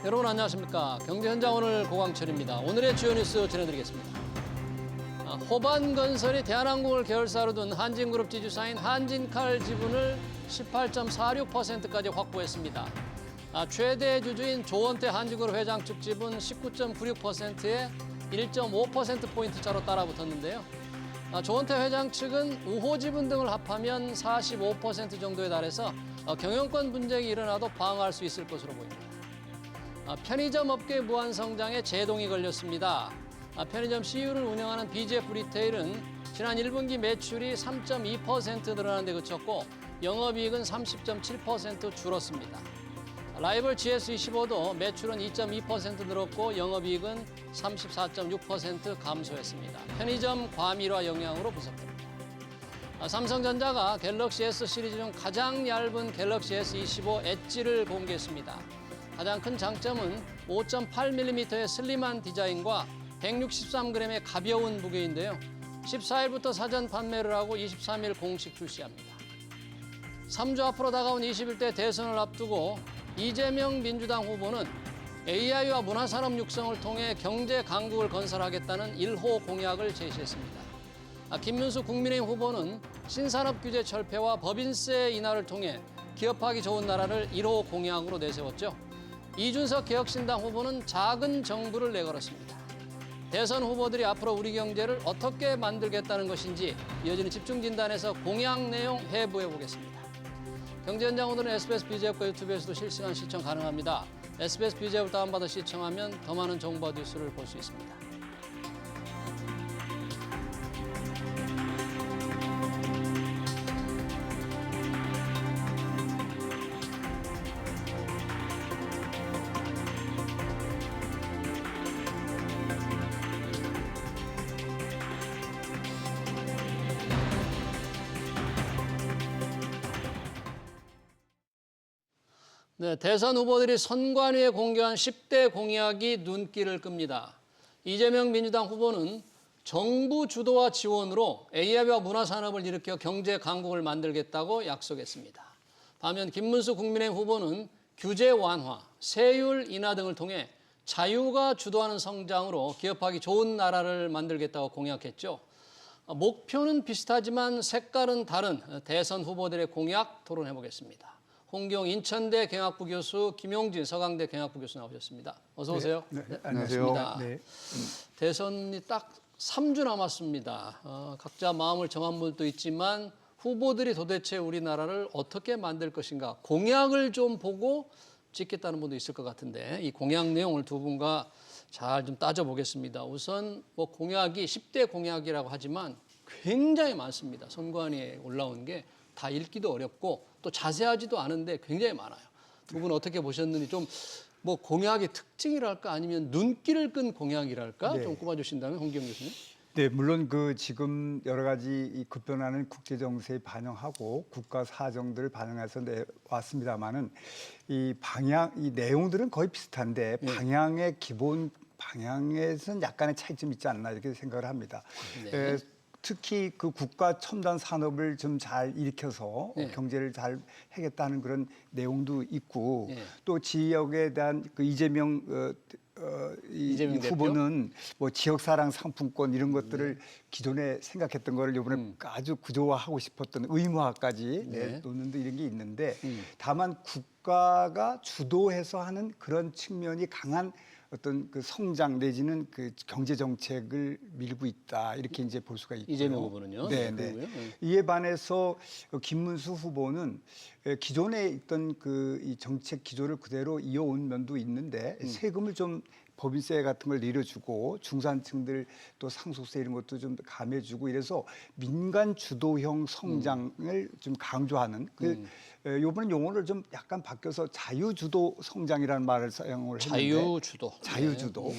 여러분 안녕하십니까. 경제현장 오늘 고광철입니다. 오늘의 주요 뉴스 전해드리겠습니다. 호반건설이 대한항공을 계열사로 둔 한진그룹 지주사인 한진칼 지분을 18.46%까지 확보했습니다. 최대 주주인 조원태 한진그룹 회장 측 지분 19.96%에 1.5%포인트 차로 따라붙었는데요. 조원태 회장 측은 우호 지분 등을 합하면 45% 정도에 달해서 경영권 분쟁이 일어나도 방어할 수 있을 것으로 보입니다. 편의점 업계 무한 성장에 제동이 걸렸습니다. 편의점 CU를 운영하는 BJF 리테일은 지난 1분기 매출이 3.2% 늘어나는 데 그쳤고 영업이익은 30.7% 줄었습니다. 라이벌 GS25도 매출은 2.2% 늘었고 영업이익은 34.6% 감소했습니다. 편의점 과밀화 영향으로 분석됩니다. 삼성전자가 갤럭시 S 시리즈 중 가장 얇은 갤럭시 S25 엣지를 공개했습니다. 가장 큰 장점은 5.8mm의 슬림한 디자인과 163g의 가벼운 무게인데요. 14일부터 사전 판매를 하고 23일 공식 출시합니다. 3주 앞으로 다가온 21대 대선을 앞두고 이재명 민주당 후보는 AI와 문화산업 육성을 통해 경제 강국을 건설하겠다는 1호 공약을 제시했습니다. 김문수 국민의힘 후보는 신산업 규제 철폐와 법인세 인하를 통해 기업하기 좋은 나라를 1호 공약으로 내세웠죠. 이준석 개혁신당 후보는 작은 정부를 내걸었습니다. 대선 후보들이 앞으로 우리 경제를 어떻게 만들겠다는 것인지 이어지는 집중진단에서 공약 내용 해부해 보겠습니다. 경제현장 오늘은 SBS BJF과 유튜브에서도 실시간 시청 가능합니다. SBS BJF를 다운받아 시청하면 더 많은 정보와 뉴스를 볼 수 있습니다. 네, 대선 후보들이 선관위에 공개한 10대 공약이 눈길을 끕니다. 이재명 민주당 후보는 정부 주도와 지원으로 AI와 문화산업을 일으켜 경제 강국을 만들겠다고 약속했습니다. 반면 김문수 국민의힘 후보는 규제 완화, 세율 인하 등을 통해 자유가 주도하는 성장으로 기업하기 좋은 나라를 만들겠다고 공약했죠. 목표는 비슷하지만 색깔은 다른 대선 후보들의 공약 토론해 보겠습니다. 홍경 인천대 경영학부 교수, 김용진 서강대 경영학부 교수 나오셨습니다. 어서 오세요. 네, 안녕하세요. 네. 대선이 딱 3주 남았습니다. 각자 마음을 정한 분도 있지만 후보들이 도대체 우리나라를 어떻게 만들 것인가 공약을 좀 보고 찍겠다는 분도 있을 것 같은데 이 공약 내용을 두 분과 잘 좀 따져보겠습니다. 우선 뭐 공약이 10대 공약이라고 하지만 굉장히 많습니다. 선관위에 올라온 게 다 읽기도 어렵고 또 자세하지도 않은데 굉장히 많아요. 두 분 어떻게 보셨는지 좀 뭐 공약의 특징이랄까 아니면 눈길을 끈 공약이랄까 네. 좀 꼽아주신다면 홍기영 교수님. 네, 물론 지금 여러 가지 이 급변하는 국제 정세에 반영하고 국가 사정들을 반영해서 내왔습니다만은 이 방향, 이 내용들은 거의 비슷한데 방향의 기본 방향에서는 약간의 차이점이 있지 않나 이렇게 생각을 합니다. 네. 특히 그 국가 첨단 산업을 좀 잘 일으켜서 경제를 잘 하겠다는 그런 내용도 있고 또 지역에 대한 그 이재명 이재명 후보는 뭐 지역사랑 상품권 이런 것들을 기존에 생각했던 거를 이번에 아주 구조화하고 싶었던 의무화까지 내놓는 이런 게 있는데 다만 국가가 주도해서 하는 그런 측면이 강한 어떤 그 성장 내지는 그 경제 정책을 밀고 있다 이렇게 이제 볼 수가 있고요. 이재명 후보는요. 네. 이에 반해서 김문수 후보는 기존에 있던 그 이 정책 기조를 그대로 이어온 면도 있는데 세금을 좀 법인세 같은 걸 내려주고 중산층들 또 상속세 이런 것도 좀 감해주고 이래서 민간 주도형 성장을 좀 강조하는 요번에 용어를 좀 약간 바뀌어서 자유주도 성장이라는 말을 사용을 했는데 자유주도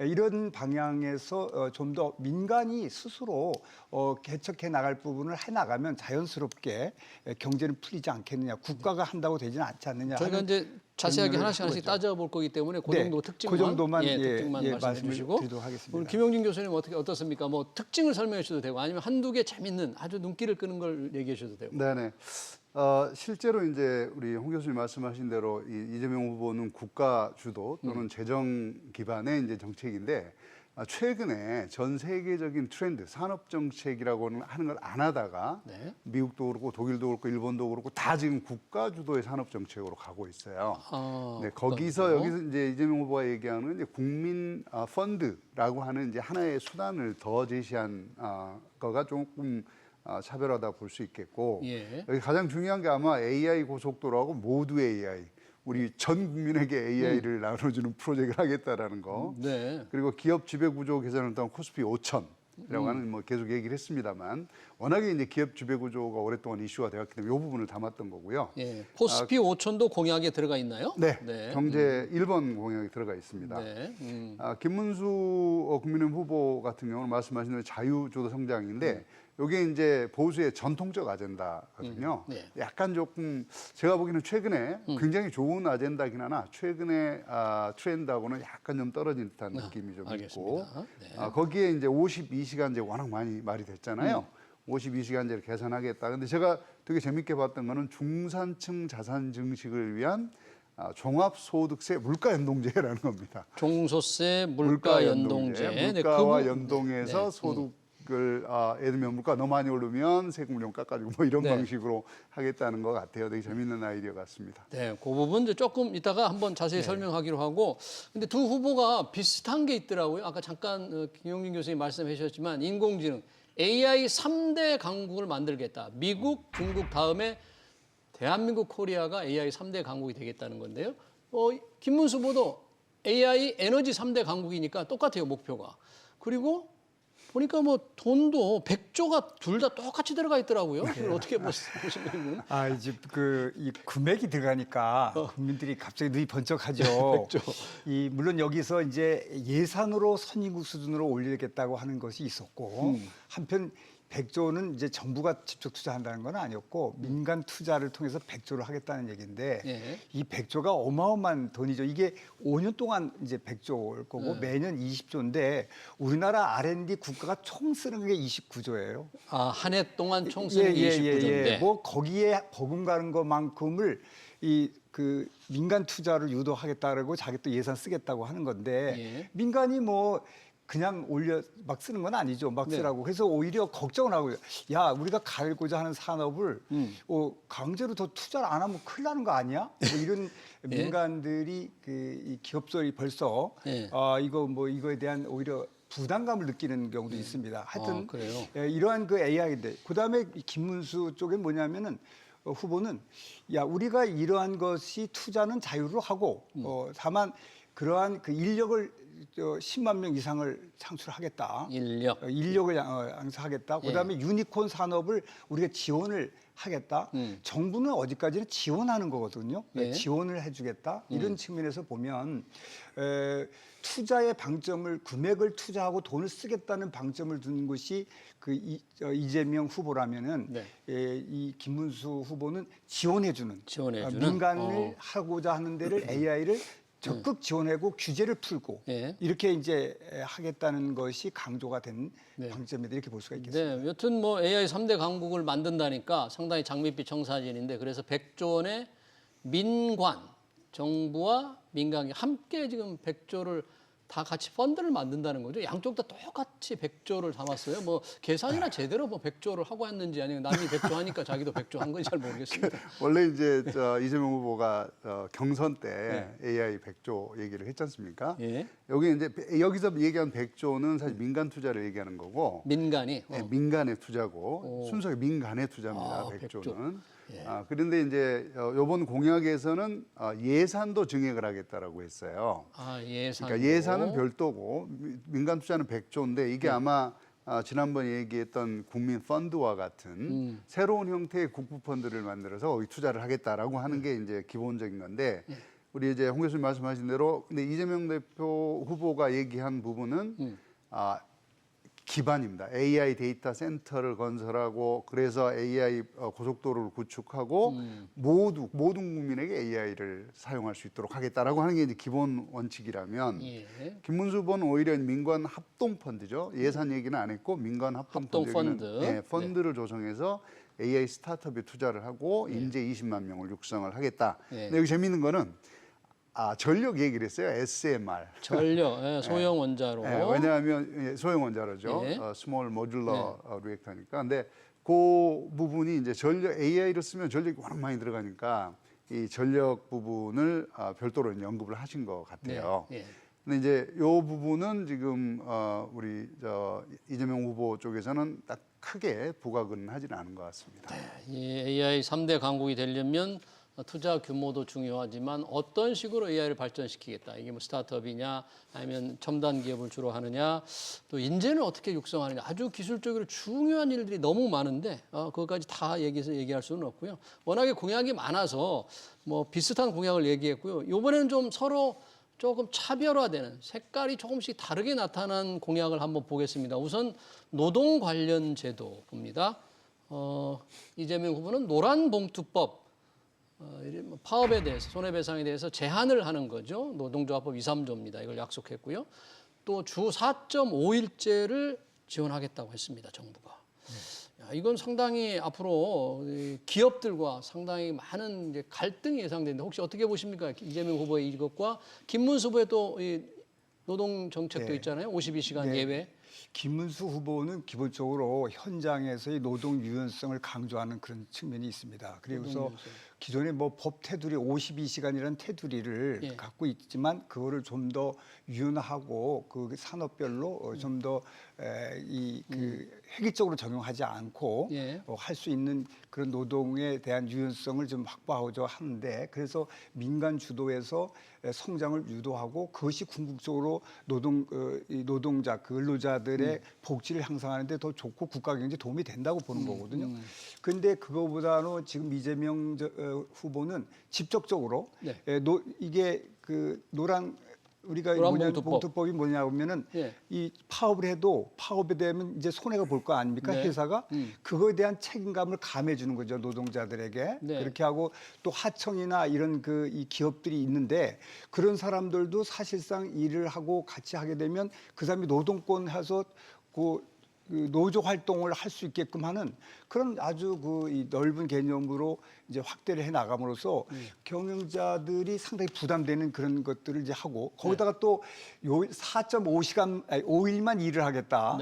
이런 방향에서 좀 더 민간이 스스로 개척해 나갈 부분을 해 나가면 자연스럽게 경제는 풀리지 않겠느냐 국가가 한다고 되지는 않지 않느냐 저희가 이제 자세하게 하나씩 따져볼 거기 때문에 그 정도 특징만 말씀해 주시고 드리도록 하겠습니다. 오늘 김용진 교수님 어떻습니까? 뭐 특징을 설명해 주셔도 되고 아니면 한두 개 재밌는 아주 눈길을 끄는 걸 얘기해 주셔도 되고. 네네. 실제로 이제 우리 홍 교수님 말씀하신 대로 이재명 후보는 국가 주도 또는 재정 기반의 이제 정책인데 최근에 전 세계적인 트렌드, 산업 정책이라고 하는 걸 안 하다가 네. 미국도 그렇고 독일도 그렇고 일본도 그렇고 다 지금 국가 주도의 산업 정책으로 가고 있어요. 네, 여기서 이제 이재명 후보가 얘기하는 이제 국민 펀드라고 하는 이제 하나의 수단을 더 제시한 거가 조금 차별하다 볼 수 있겠고 예. 여기 가장 중요한 게 아마 AI 고속도로하고 모두 AI 우리 전 국민에게 AI를 나눠주는 프로젝트를 하겠다라는 거. 네. 그리고 기업 지배 구조 개선을 통한 코스피 5천이라고 하는 뭐 계속 얘기를 했습니다만 워낙에 이제 기업 지배 구조가 오랫동안 이슈가 되었기 때문에 이 부분을 담았던 거고요. 예. 코스피 5천도 공약에 들어가 있나요? 네, 네. 경제 1번 공약이 들어가 있습니다. 네. 김문수 국민의힘 후보 같은 경우는 말씀하신 대로 자유주도 성장인데 이게 이제 보수의 전통적 아젠다거든요. 네. 약간 조금 제가 보기에는 최근에 굉장히 좋은 아젠다긴 하나 최근에 트렌드하고는 약간 좀 떨어진 듯한 느낌이 좀 있고 네. 거기에 이제 52시간제 워낙 많이 말이 됐잖아요. 52시간제를 개선하겠다. 근데 제가 되게 재밌게 봤던 거는 중산층 자산 증식을 위한 종합소득세 물가연동제라는 겁니다. 종소세 물가연동제. 네, 물가와 그 연동해서 네. 소득을 예를 들면 물가 너무 많이 오르면 세금을 좀 깎아주고 뭐 이런 네. 방식으로 하겠다는 것 같아요. 되게 재밌는 아이디어 같습니다. 네, 그 부분 이제 조금 이따가 한번 자세히 설명하기로 하고, 근데 두 후보가 비슷한 게 있더라고요. 아까 잠깐 김용진 교수님 말씀해 주셨지만 인공지능 AI 3대 강국을 만들겠다. 미국, 중국 다음에 대한민국, 코리아가 AI 3대 강국이 되겠다는 건데요. 김문수 후보도 AI 에너지 3대 강국이니까 똑같아요, 목표가. 그리고 보니까 뭐 돈도 100조가 둘 다 똑같이 들어가 있더라고요. 그걸 어떻게 보시면 이제 이 금액이 들어가니까 국민들이 갑자기 눈이 번쩍하죠. 100조. 물론 여기서 이제 예산으로 선진국 수준으로 올리겠다고 하는 것이 있었고 한편 100조는 이제 정부가 직접 투자한다는 건 아니었고 민간 투자를 통해서 100조를 하겠다는 얘기인데 예. 이 100조가 어마어마한 돈이죠. 이게 5년 동안 이제 100조일 거고 매년 20조인데 우리나라 R&D 국가가 총 쓰는 게 29조예요. 한 해 동안 총 쓰는 게 29조인데. 뭐 거기에 버금가는 것만큼을 그 민간 투자를 유도하겠다고 자기 또 예산 쓰겠다고 하는 건데 예. 민간이 뭐 그냥 올려 막 쓰는 건 아니죠. 막 쓰라고. 그래서 오히려 걱정을 하고 야 우리가 갈고자 하는 산업을 강제로 더 투자를 안 하면 큰일 나는 거 아니야? 뭐 이런 민간들이 이 기업들이 벌써 이거에 대한 오히려 부담감을 느끼는 경우도 있습니다. 하여튼 이러한 그 AI인데 그다음에 김문수 쪽에 뭐냐면은 후보는 야 우리가 이러한 것이 투자는 자유로 하고 다만 그러한 그 인력을 10만 명 이상을 창출하겠다. 인력을 양성하겠다. 그다음에 유니콘 산업을 우리가 지원을 하겠다. 정부는 어디까지는 지원하는 거거든요. 지원을 해주겠다. 이런 측면에서 보면 투자의 방점을 금액을 투자하고 돈을 쓰겠다는 방점을 둔 것이 이재명 후보라면은 이 김문수 후보는 지원해주는. 민간을 하고자 하는 데를 AI를 적극 지원하고 규제를 풀고 이렇게 이제 하겠다는 것이 강조가 된 방점이다 이렇게 볼 수가 있겠습니다. 네, 여튼 뭐 AI 3대 강국을 만든다니까 상당히 장밋빛 청사진인데 그래서 100조 원의 민관, 정부와 민간이 함께 지금 100조를 다 같이 펀드를 만든다는 거죠. 양쪽 다 똑같이 100조를 담았어요. 뭐 계산이나 제대로 뭐 100조를 하고 했는지 아니면 남이 100조 하니까 자기도 100조 한 건지 잘 모르겠습니다. 원래 이제 이재명 후보가 경선 때 AI 100조 얘기를 했지 않습니까? 여기 이제 여기서 얘기한 100조는 사실 민간 투자를 얘기하는 거고 민간이 민간의 투자고 순수하게 민간의 투자입니다. 100조는. 그런데 이제 이번 공약에서는 예산도 증액을 하겠다라고 했어요. 예산. 그러니까 예산은 별도고 민간 투자는 100조인데 이게 아마 지난번에 얘기했던 국민 펀드와 같은 새로운 형태의 국부 펀드를 만들어서 거기 투자를 하겠다라고 하는 게 이제 기본적인 건데 우리 이제 홍 교수님 말씀하신 대로 근데 이재명 대표 후보가 얘기한 부분은 기반입니다. AI 데이터 센터를 건설하고 그래서 AI 고속도로를 구축하고 모든 국민에게 AI를 사용할 수 있도록 하겠다라고 하는 게 이제 기본 원칙이라면 김문수 후보는 오히려 민간 합동 펀드죠. 예산 얘기는 안 했고 민간 합동 펀드. 펀드를 조성해서 AI 스타트업에 투자를 하고 인재 20만 명을 육성을 하겠다. 예. 근데 여기 재미있는 거는 전력 얘기를 했어요. SMR. 전력, 소형 원자로. 왜냐하면 소형 원자로죠. 예. 스몰 모듈러 리액터니까. 근데 그 부분이 이제 전력 AI를 쓰면 전력이 워낙 많이 들어가니까 이 전력 부분을 별도로 연구를 하신 것 같아요. 네. 예. 근데 이제 이 부분은 지금 우리 이재명 후보 쪽에서는 딱 크게 부각은 하지는 않은 것 같습니다. 이 AI 3대 강국이 되려면 투자 규모도 중요하지만 어떤 식으로 AI를 발전시키겠다. 이게 뭐 스타트업이냐 아니면 첨단 기업을 주로 하느냐 또 인재는 어떻게 육성하느냐 아주 기술적으로 중요한 일들이 너무 많은데 그것까지 다 얘기할 수는 없고요. 워낙에 공약이 많아서 뭐 비슷한 공약을 얘기했고요. 이번에는 좀 서로 조금 차별화되는 색깔이 조금씩 다르게 나타난 공약을 한번 보겠습니다. 우선 노동 관련 제도 봅니다. 이재명 후보는 노란봉투법 파업에 대해서 손해배상에 대해서 제한을 하는 거죠. 노동조합법 2, 3조입니다. 이걸 약속했고요. 또 주 4.5일제를 지원하겠다고 했습니다. 정부가. 야, 이건 상당히 앞으로 기업들과 상당히 많은 이제 갈등이 예상되는데 혹시 어떻게 보십니까? 이재명 후보의 이것과 김문수 후보의 또 이 노동 정책도 있잖아요. 52시간 예외. 김문수 후보는 기본적으로 현장에서의 노동 유연성을 강조하는 그런 측면이 있습니다. 그래서 기존에 뭐 법 테두리 52시간이라는 테두리를 갖고 있지만 그거를 좀 더 유연하고 그 산업별로 좀 더 획일적으로 적용하지 않고 할 수 있는 그런 노동에 대한 유연성을 좀 확보하고자 하는데 그래서 민간 주도에서 성장을 유도하고 그것이 궁극적으로 노동자, 근로자들의 복지를 향상하는 데 더 좋고 국가 경제에 도움이 된다고 보는 거거든요. 그런데 그거보다는 지금 이재명 후보는 직접적으로 이게 그 우리가 노란봉투법이 뭐냐 보면은 이 파업을 해도 파업에 되면 이제 손해가 볼 거 아닙니까? 회사가 그거에 대한 책임감을 감해 주는 거죠 노동자들에게. 그렇게 하고 또 하청이나 이런 이 기업들이 있는데 그런 사람들도 사실상 일을 하고 같이 하게 되면 그 사람이 노동권 해서 그 노조 활동을 할 수 있게끔 하는 그런 아주 이 넓은 개념으로 이제 확대를 해 나감으로써 경영자들이 상당히 부담되는 그런 것들을 이제 하고 거기다가 또 4.5시간, 5일만 일을 하겠다.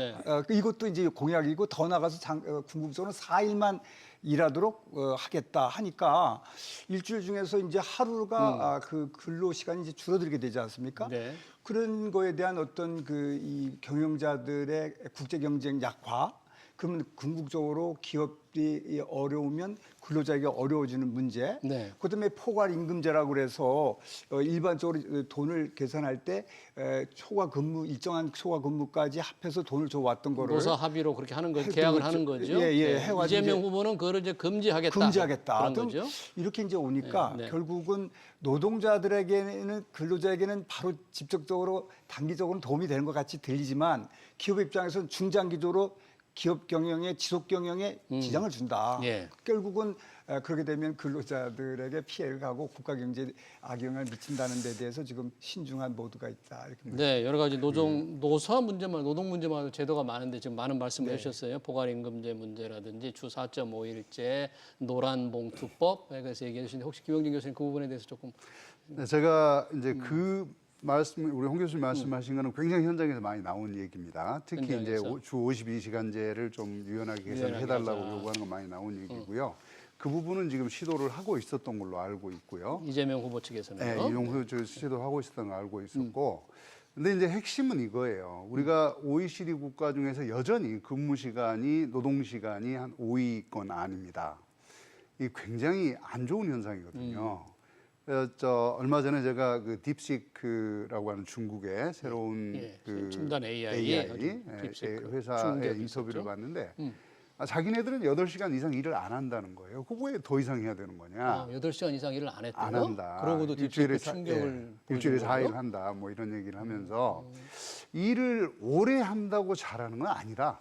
이것도 이제 공약이고 더 나가서 궁극적으로 4일만 일하도록 하겠다 하니까 일주일 중에서 이제 하루가 그 근로 시간이 이제 줄어들게 되지 않습니까? 그런 거에 대한 어떤 이 경영자들의 국제 경쟁 약화, 그러면 궁극적으로 기업이 어려우면 근로자에게 어려워지는 문제. 그다음에 포괄 임금제라고 그래서 일반적으로 돈을 계산할 때 일정한 초과 근무까지 합해서 돈을 줘왔던 거를 노사 합의로 그렇게 하는 거 계약을 하는 거죠. 이재명 후보는 그거를 이제 금지하겠다. 그런 거죠. 이렇게 이제 오니까 결국은 노동자들에게는 근로자에게는 바로 직접적으로 단기적으로 도움이 되는 것 같이 들리지만 기업 입장에서는 중장기적으로 기업 경영에 지속 경영에 지장을 준다. 결국은 그렇게 되면 근로자들에게 피해를 가고 국가 경제에 악영향을 미친다는 데 대해서 지금 신중한 모두가 있다. 이렇게 여러 가지 노사 문제만 노동 문제만 제도가 많은데 지금 많은 말씀을 해주셨어요. 포괄임금제 문제라든지 주 4.5일제, 노란봉투법 그래서 얘기해 주시는데 혹시 김영진 교수님 그 부분에 대해서 조금 제가 이제 그 말씀 우리 홍 교수님 말씀하신 거는 굉장히 현장에서 많이 나온 얘기입니다. 특히 현장에서? 이제 주 52시간제를 좀 유연하게 개선해달라고 요구하는 거 많이 나온 얘기고요. 그 부분은 지금 시도를 하고 있었던 걸로 알고 있고요. 이재명 후보 측에서는 이재명 후보 측에서 시도하고 있었던 걸 알고 있었고, 근데 이제 핵심은 이거예요. 우리가 OECD 국가 중에서 여전히 근무 시간이 노동 시간이 한 5위권 아닙니다. 이 굉장히 안 좋은 현상이거든요. 얼마 전에 제가 그 딥시크라고 하는 중국의 새로운 그 첨단 AI 회사의 인터뷰를 봤는데 자기네들은 8시간 이상 일을 안 한다는 거예요. 그거 왜 더 이상 해야 되는 거냐? 8시간 이상 일을 안 했다고? 안 한다. 그러고도 딥시크 충격을 일주일에 4일 한다. 뭐 이런 얘기를 하면서 일을 오래 한다고 잘하는 건 아니다.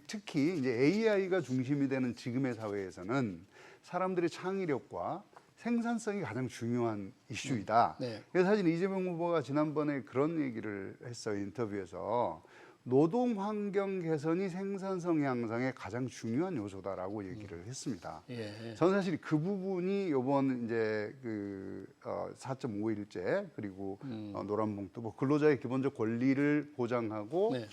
특히 이제 AI가 중심이 되는 지금의 사회에서는 사람들의 창의력과 생산성이 가장 중요한 이슈이다. 그래서 사실 이재명 후보가 지난번에 그런 얘기를 했어요. 인터뷰에서 노동 환경 개선이 생산성 향상의 가장 중요한 요소다라고 얘기를 했습니다. 예. 저는 사실 그 부분이 이번 이제 4.5일제 그리고 노란봉투 뭐 근로자의 기본적 권리를 보장하고 네.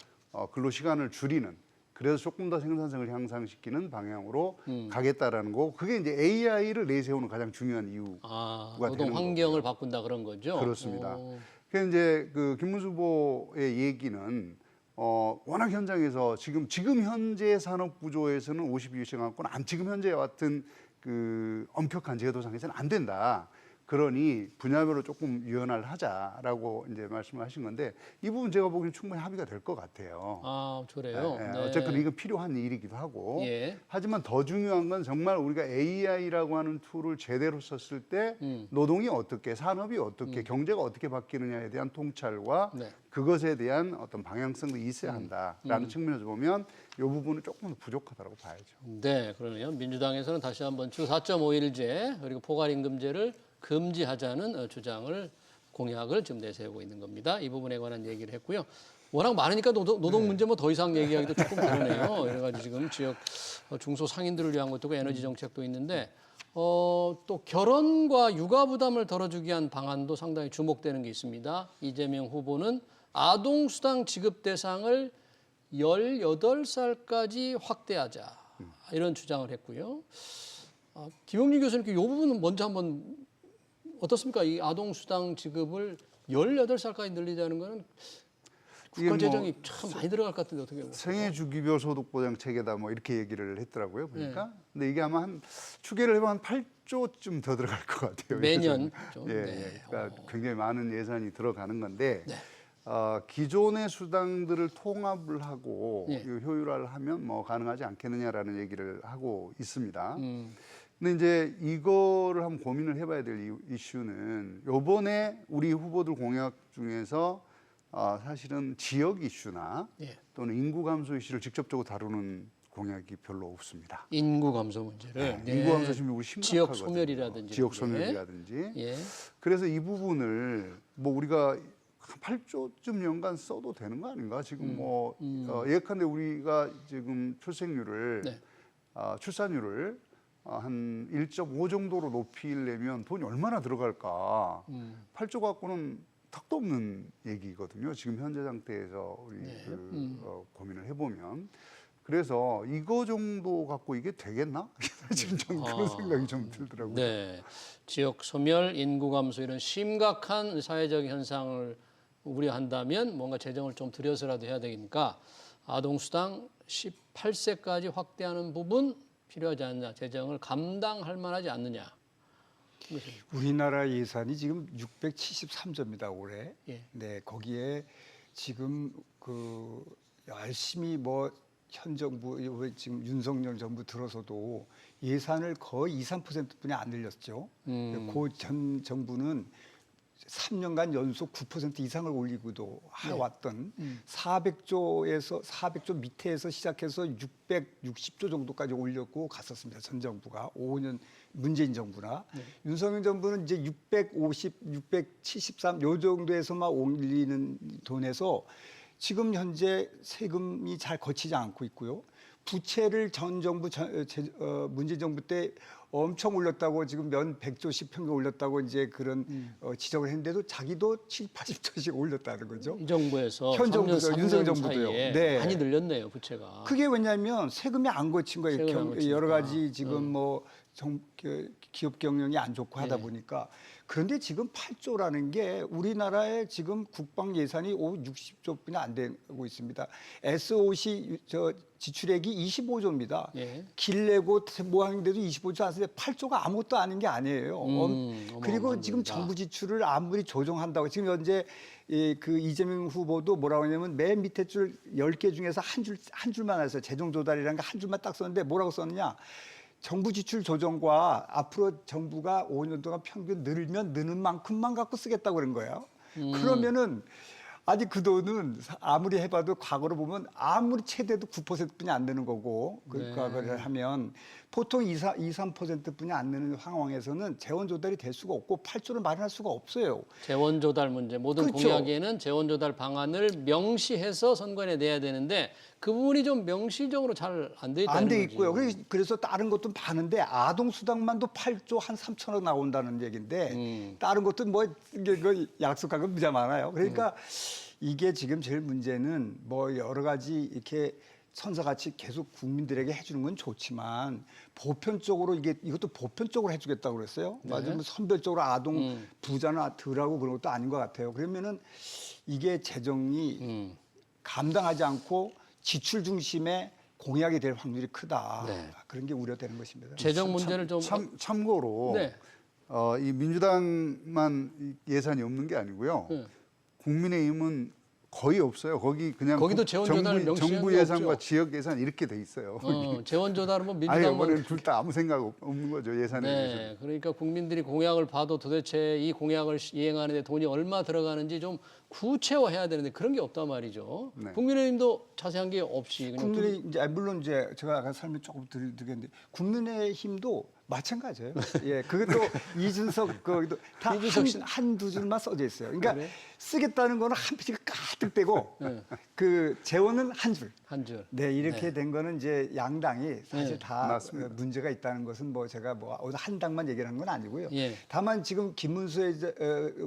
근로 시간을 줄이는 그래서 조금 더 생산성을 향상시키는 방향으로 가겠다라는 거. 그게 이제 AI를 내세우는 가장 중요한 이유가 되는 노동 환경을 거고요. 바꾼다 그런 거죠. 그렇습니다. 오. 그래서 이제 김문수 후보의 얘기는 워낙 현장에서 지금 현재 산업 구조에서는 52시간권 지금 현재 같은 그 엄격한 제도상에서는 안 된다. 그러니 분야별로 조금 유연화를 하자라고 이제 말씀하신 건데 이 부분 제가 보기엔 충분히 합의가 될 것 같아요. 아, 그래요? 예, 예. 네. 어쨌든 이건 필요한 일이기도 하고 예. 하지만 더 중요한 건 정말 우리가 AI라고 하는 툴을 제대로 썼을 때 노동이 어떻게 산업이 어떻게 경제가 어떻게 바뀌느냐에 대한 통찰과 네. 그것에 대한 어떤 방향성도 있어야 한다라는 측면에서 보면 이 부분은 조금 부족하다고 봐야죠. 네, 그러네요. 민주당에서는 다시 한번 주 4.5일제 그리고 포괄임금제를 금지하자는 주장을 공약을 지금 내세우고 있는 겁니다. 이 부분에 관한 얘기를 했고요. 워낙 많으니까 노동 문제 뭐 더 이상 얘기하기도 조금 그러네요. 여러 가지 지금 지역 중소상인들을 위한 것도 있고 에너지 정책도 있는데 또 결혼과 육아 부담을 덜어주기 위한 방안도 상당히 주목되는 게 있습니다. 이재명 후보는 아동수당 지급 대상을 18살까지 확대하자 이런 주장을 했고요. 김영진 교수님께 이 부분은 먼저 한번 어떻습니까? 이 아동수당 지급을 18살까지 늘리자는 거는 국가 재정이 참 많이 들어갈 것 같은데 어떻게 보세요? 생애 주기별 소득 보장 체계다 뭐 이렇게 얘기를 했더라고요. 보니까. 근데 이게 아마 한 추계를 해보면 한 8조쯤 더 들어갈 것 같아요. 매년 예산이. 좀. 예, 네. 예. 그러니까 굉장히 많은 예산이 들어가는 건데 네. 기존의 수당들을 통합을 하고 예. 효율화를 하면 뭐 가능하지 않겠느냐라는 얘기를 하고 있습니다. 근데 이제 이거를 한번 고민을 해봐야 될 이슈는 요번에 우리 후보들 공약 중에서 사실은 지역 이슈나 예. 또는 인구 감소 이슈를 직접적으로 다루는 공약이 별로 없습니다. 인구 감소 문제를 네, 인구 감소 지금 우리 지역 심각하거든요. 소멸이라든지 지역 그런 게. 소멸이라든지. 예. 그래서 이 부분을 뭐 우리가 8조쯤 연간 써도 되는 거 아닌가? 지금 예컨대 우리가 지금 출생률을 네. 출산율을 한 1.5 정도로 높이려면 돈이 얼마나 들어갈까? 8조 갖고는 턱도 없는 얘기거든요. 지금 현재 상태에서 우리 고민을 해보면. 그래서 이거 정도 갖고 이게 되겠나? 지금 좀 그런 생각이 좀 들더라고요. 네. 지역 소멸, 인구 감소 이런 심각한 사회적 현상을 우려한다면 뭔가 재정을 좀 들여서라도 해야 되니까 아동수당 18세까지 확대하는 부분 필요하지 않느냐, 재정을 감당할 만하지 않느냐. 우리나라 예산이 지금 673조입니다 올해. 예. 네, 거기에 지금 그 열심히 뭐 현 정부 지금 윤석열 정부 들어서도 예산을 거의 2~3%뿐이 안 늘렸죠. 그 전 정부는 3년간 연속 9% 이상을 올리고도 해왔던 400조 밑에서 시작해서 660조 정도까지 올렸고 갔었습니다. 전 정부가 5년 문재인 정부나 윤석열 정부는 이제 650, 673 요 정도에서만 올리는 돈에서 지금 현재 세금이 잘 거치지 않고 있고요. 부채를 전 정부 문재인 정부 때 엄청 올렸다고 지금 면 100조씩 평균 올렸다고 이제 그런 지적을 했는데도 자기도 70~80조씩 올렸다는 거죠. 이 정부에서 현 정부죠, 윤석열 정부도요. 사이에 네. 많이 늘렸네요, 부채가. 그게 왜냐하면 세금이 안 거친 거예요. 세금이 안 거치니까. 여러 가지 지금 뭐 기업 경영이 안 좋고 하다 보니까. 그런데 지금 8조라는 게 우리나라의 지금 국방 예산이 60조뿐이 안 되고 있습니다. SOC 지출액이 25조입니다. 예. 길 내고 뭐 하는데도 25조 안 쓰는데 8조가 아무것도 아닌 게 아니에요. 그리고 어마어마한 지금 돈이다. 정부 지출을 아무리 조정한다고 지금 현재 그 이재명 후보도 뭐라고 하냐면 맨 밑에 줄 10개 중에서 한 줄만 했어요. 재정 조달이라는 게 한 줄만 딱 썼는데 뭐라고 썼느냐? 정부 지출 조정과 앞으로 정부가 5년 동안 평균 늘면 느는 만큼만 갖고 쓰겠다고 그런 거예요. 그러면은 아직 그 돈은 아무리 해봐도 과거로 보면 아무리 최대도 9%뿐이 안 되는 거고 그거를 하면 보통 2, 3%뿐이 안 되는 상황에서는 재원 조달이 될 수가 없고 8조를 마련할 수가 없어요. 재원 조달 문제 모든 그렇죠. 공약에는 재원 조달 방안을 명시해서 선관위에 내야 되는데 그 부분이 좀 명시적으로 잘 안 돼 있다는 안 돼 거지. 있고요. 그래서 다른 것도 많은데 아동수당만도 8조 한 3천억 나온다는 얘기인데 다른 것도 뭐 이게 그 약속한 건 무지 많아요. 그러니까 이게 지금 제일 문제는 뭐 여러 가지 이렇게 선사같이 계속 국민들에게 해주는 건 좋지만 보편적으로 이것도 보편적으로 해주겠다고 그랬어요. 맞아요. 뭐 선별적으로 아동 부자는 덜하고 그런 것도 아닌 것 같아요. 그러면은 이게 재정이 감당하지 않고 지출 중심의 공약이 될 확률이 크다. 네. 그런 게 우려되는 것입니다. 재정 문제를 좀 참고로 네. 이 민주당만 예산이 없는 게 아니고요. 네. 국민의힘은 거의 없어요. 거기 그냥 거기도 재원 조달 명시한 정부 게 예산과 없죠. 지역 예산 이렇게 돼 있어요. 재원 조달은 뭐 아예 민주당만 이번에는 둘 다 아무 생각 없는 거죠. 예산에 대해서. 네, 그러니까 국민들이 공약을 봐도 도대체 이 공약을 이행하는데 돈이 얼마 들어가는지 좀 구체화해야 되는데 그런 게 없단 말이죠. 네. 국민의힘도 자세한 게 없이 그냥 국민의 이제 물론 이제 제가 아까 설명 조금 드리겠는데 국민의힘도 마찬가지예요. 예, 그것도 이준석 그도 다 한두 줄만 써져 있어요. 그러니까 그래? 쓰겠다는 거는 한 페이지가 가득 되고 그 재원은 한 줄. 한 줄. 네, 이렇게 된 거는 이제 양당이 사실 네. 다 맞습니다. 문제가 있다는 것은 뭐 제가 뭐 어느 한 당만 얘기를 한 건 아니고요. 예. 다만 지금 김문수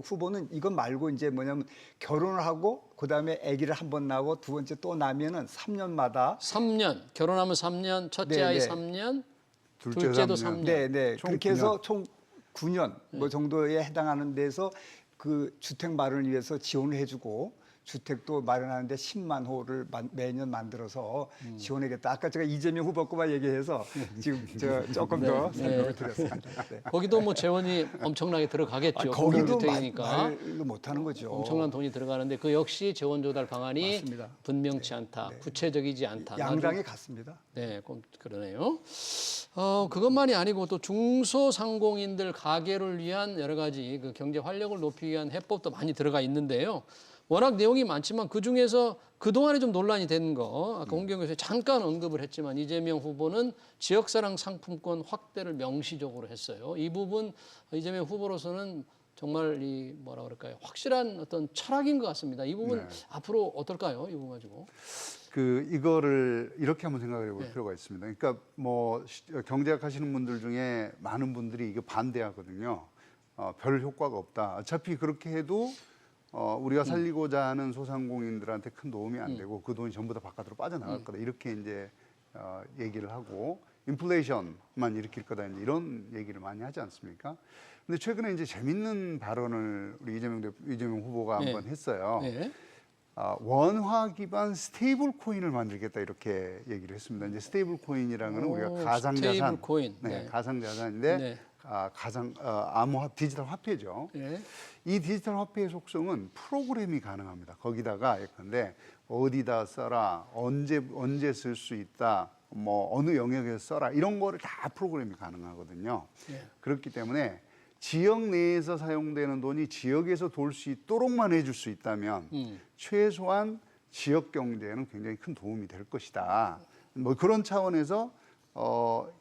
후보는 이것 말고 이제 뭐냐면 결혼을 하고 그다음에 아기를 한 번 낳고 두 번째 또 낳으면은 3년마다 3년 결혼하면 3년, 첫째 네, 아이 네. 3년, 둘째 둘째도 3년. 3년. 네, 네. 총 그렇게 9년. 해서 총 9년 뭐 정도에 해당하는 데서 그 주택 마련을 위해서 지원을 해주고 주택도 마련하는데 10만 호를 매년 만들어서 지원하겠다. 아까 제가 이재명 후보 거만 얘기해서 지금 저 조금 더 네, 설명을 네. 드렸습니다. 네. 거기도 뭐 재원이 엄청나게 들어가겠죠. 거기도 공공주택이니까 말도 못하는 거죠. 엄청난 돈이 들어가는데 그 역시 재원 조달 방안이 맞습니다. 분명치 않다, 구체적이지 않다. 양당이 같습니다. 네, 그러네요. 그것만이 아니고 또 중소상공인들 가게를 위한 여러 가지 그 경제 활력을 높이기 위한 해법도 많이 들어가 있는데요. 워낙 내용이 많지만 그 중에서 그동안에 좀 논란이 된 거 아까 홍경 교수님 잠깐 언급을 했지만 이재명 후보는 지역사랑 상품권 확대를 명시적으로 했어요. 이 부분 이재명 후보로서는 정말 이 뭐라 그럴까요? 확실한 어떤 철학인 것 같습니다. 이 부분 네. 앞으로 어떨까요? 이 부분 가지고. 이거를 이렇게 한번 생각해 볼 네. 필요가 있습니다. 그러니까 뭐 경제학 하시는 분들 중에 많은 분들이 이거 반대하거든요. 별 효과가 없다. 어차피 그렇게 해도 우리가 살리고자 하는 소상공인들한테 큰 도움이 안 되고 그 돈이 전부 다 바깥으로 빠져나갈 거다. 이렇게 이제 얘기를 하고 인플레이션만 일으킬 거다. 이제 이런 얘기를 많이 하지 않습니까? 근데 최근에 이제 재밌는 발언을 우리 이재명 후보가 네. 한번 했어요. 네. 원화 기반 스테이블 코인을 만들겠다 이렇게 얘기를 했습니다. 이제 스테이블 코인이라는 건 우리가 가상 자산, 스테이블 코인. 네, 네. 가상 자산인데 네. 디지털 화폐죠. 네. 이 디지털 화폐의 속성은 프로그램이 가능합니다. 거기다가 예컨대 어디다 써라, 언제 쓸 수 있다, 뭐 어느 영역에서 써라 이런 거를 다 프로그램이 가능하거든요. 네. 그렇기 때문에 지역 내에서 사용되는 돈이 지역에서 돌 수 있도록만 해줄 수 있다면 최소한 지역 경제에는 굉장히 큰 도움이 될 것이다. 뭐 그런 차원에서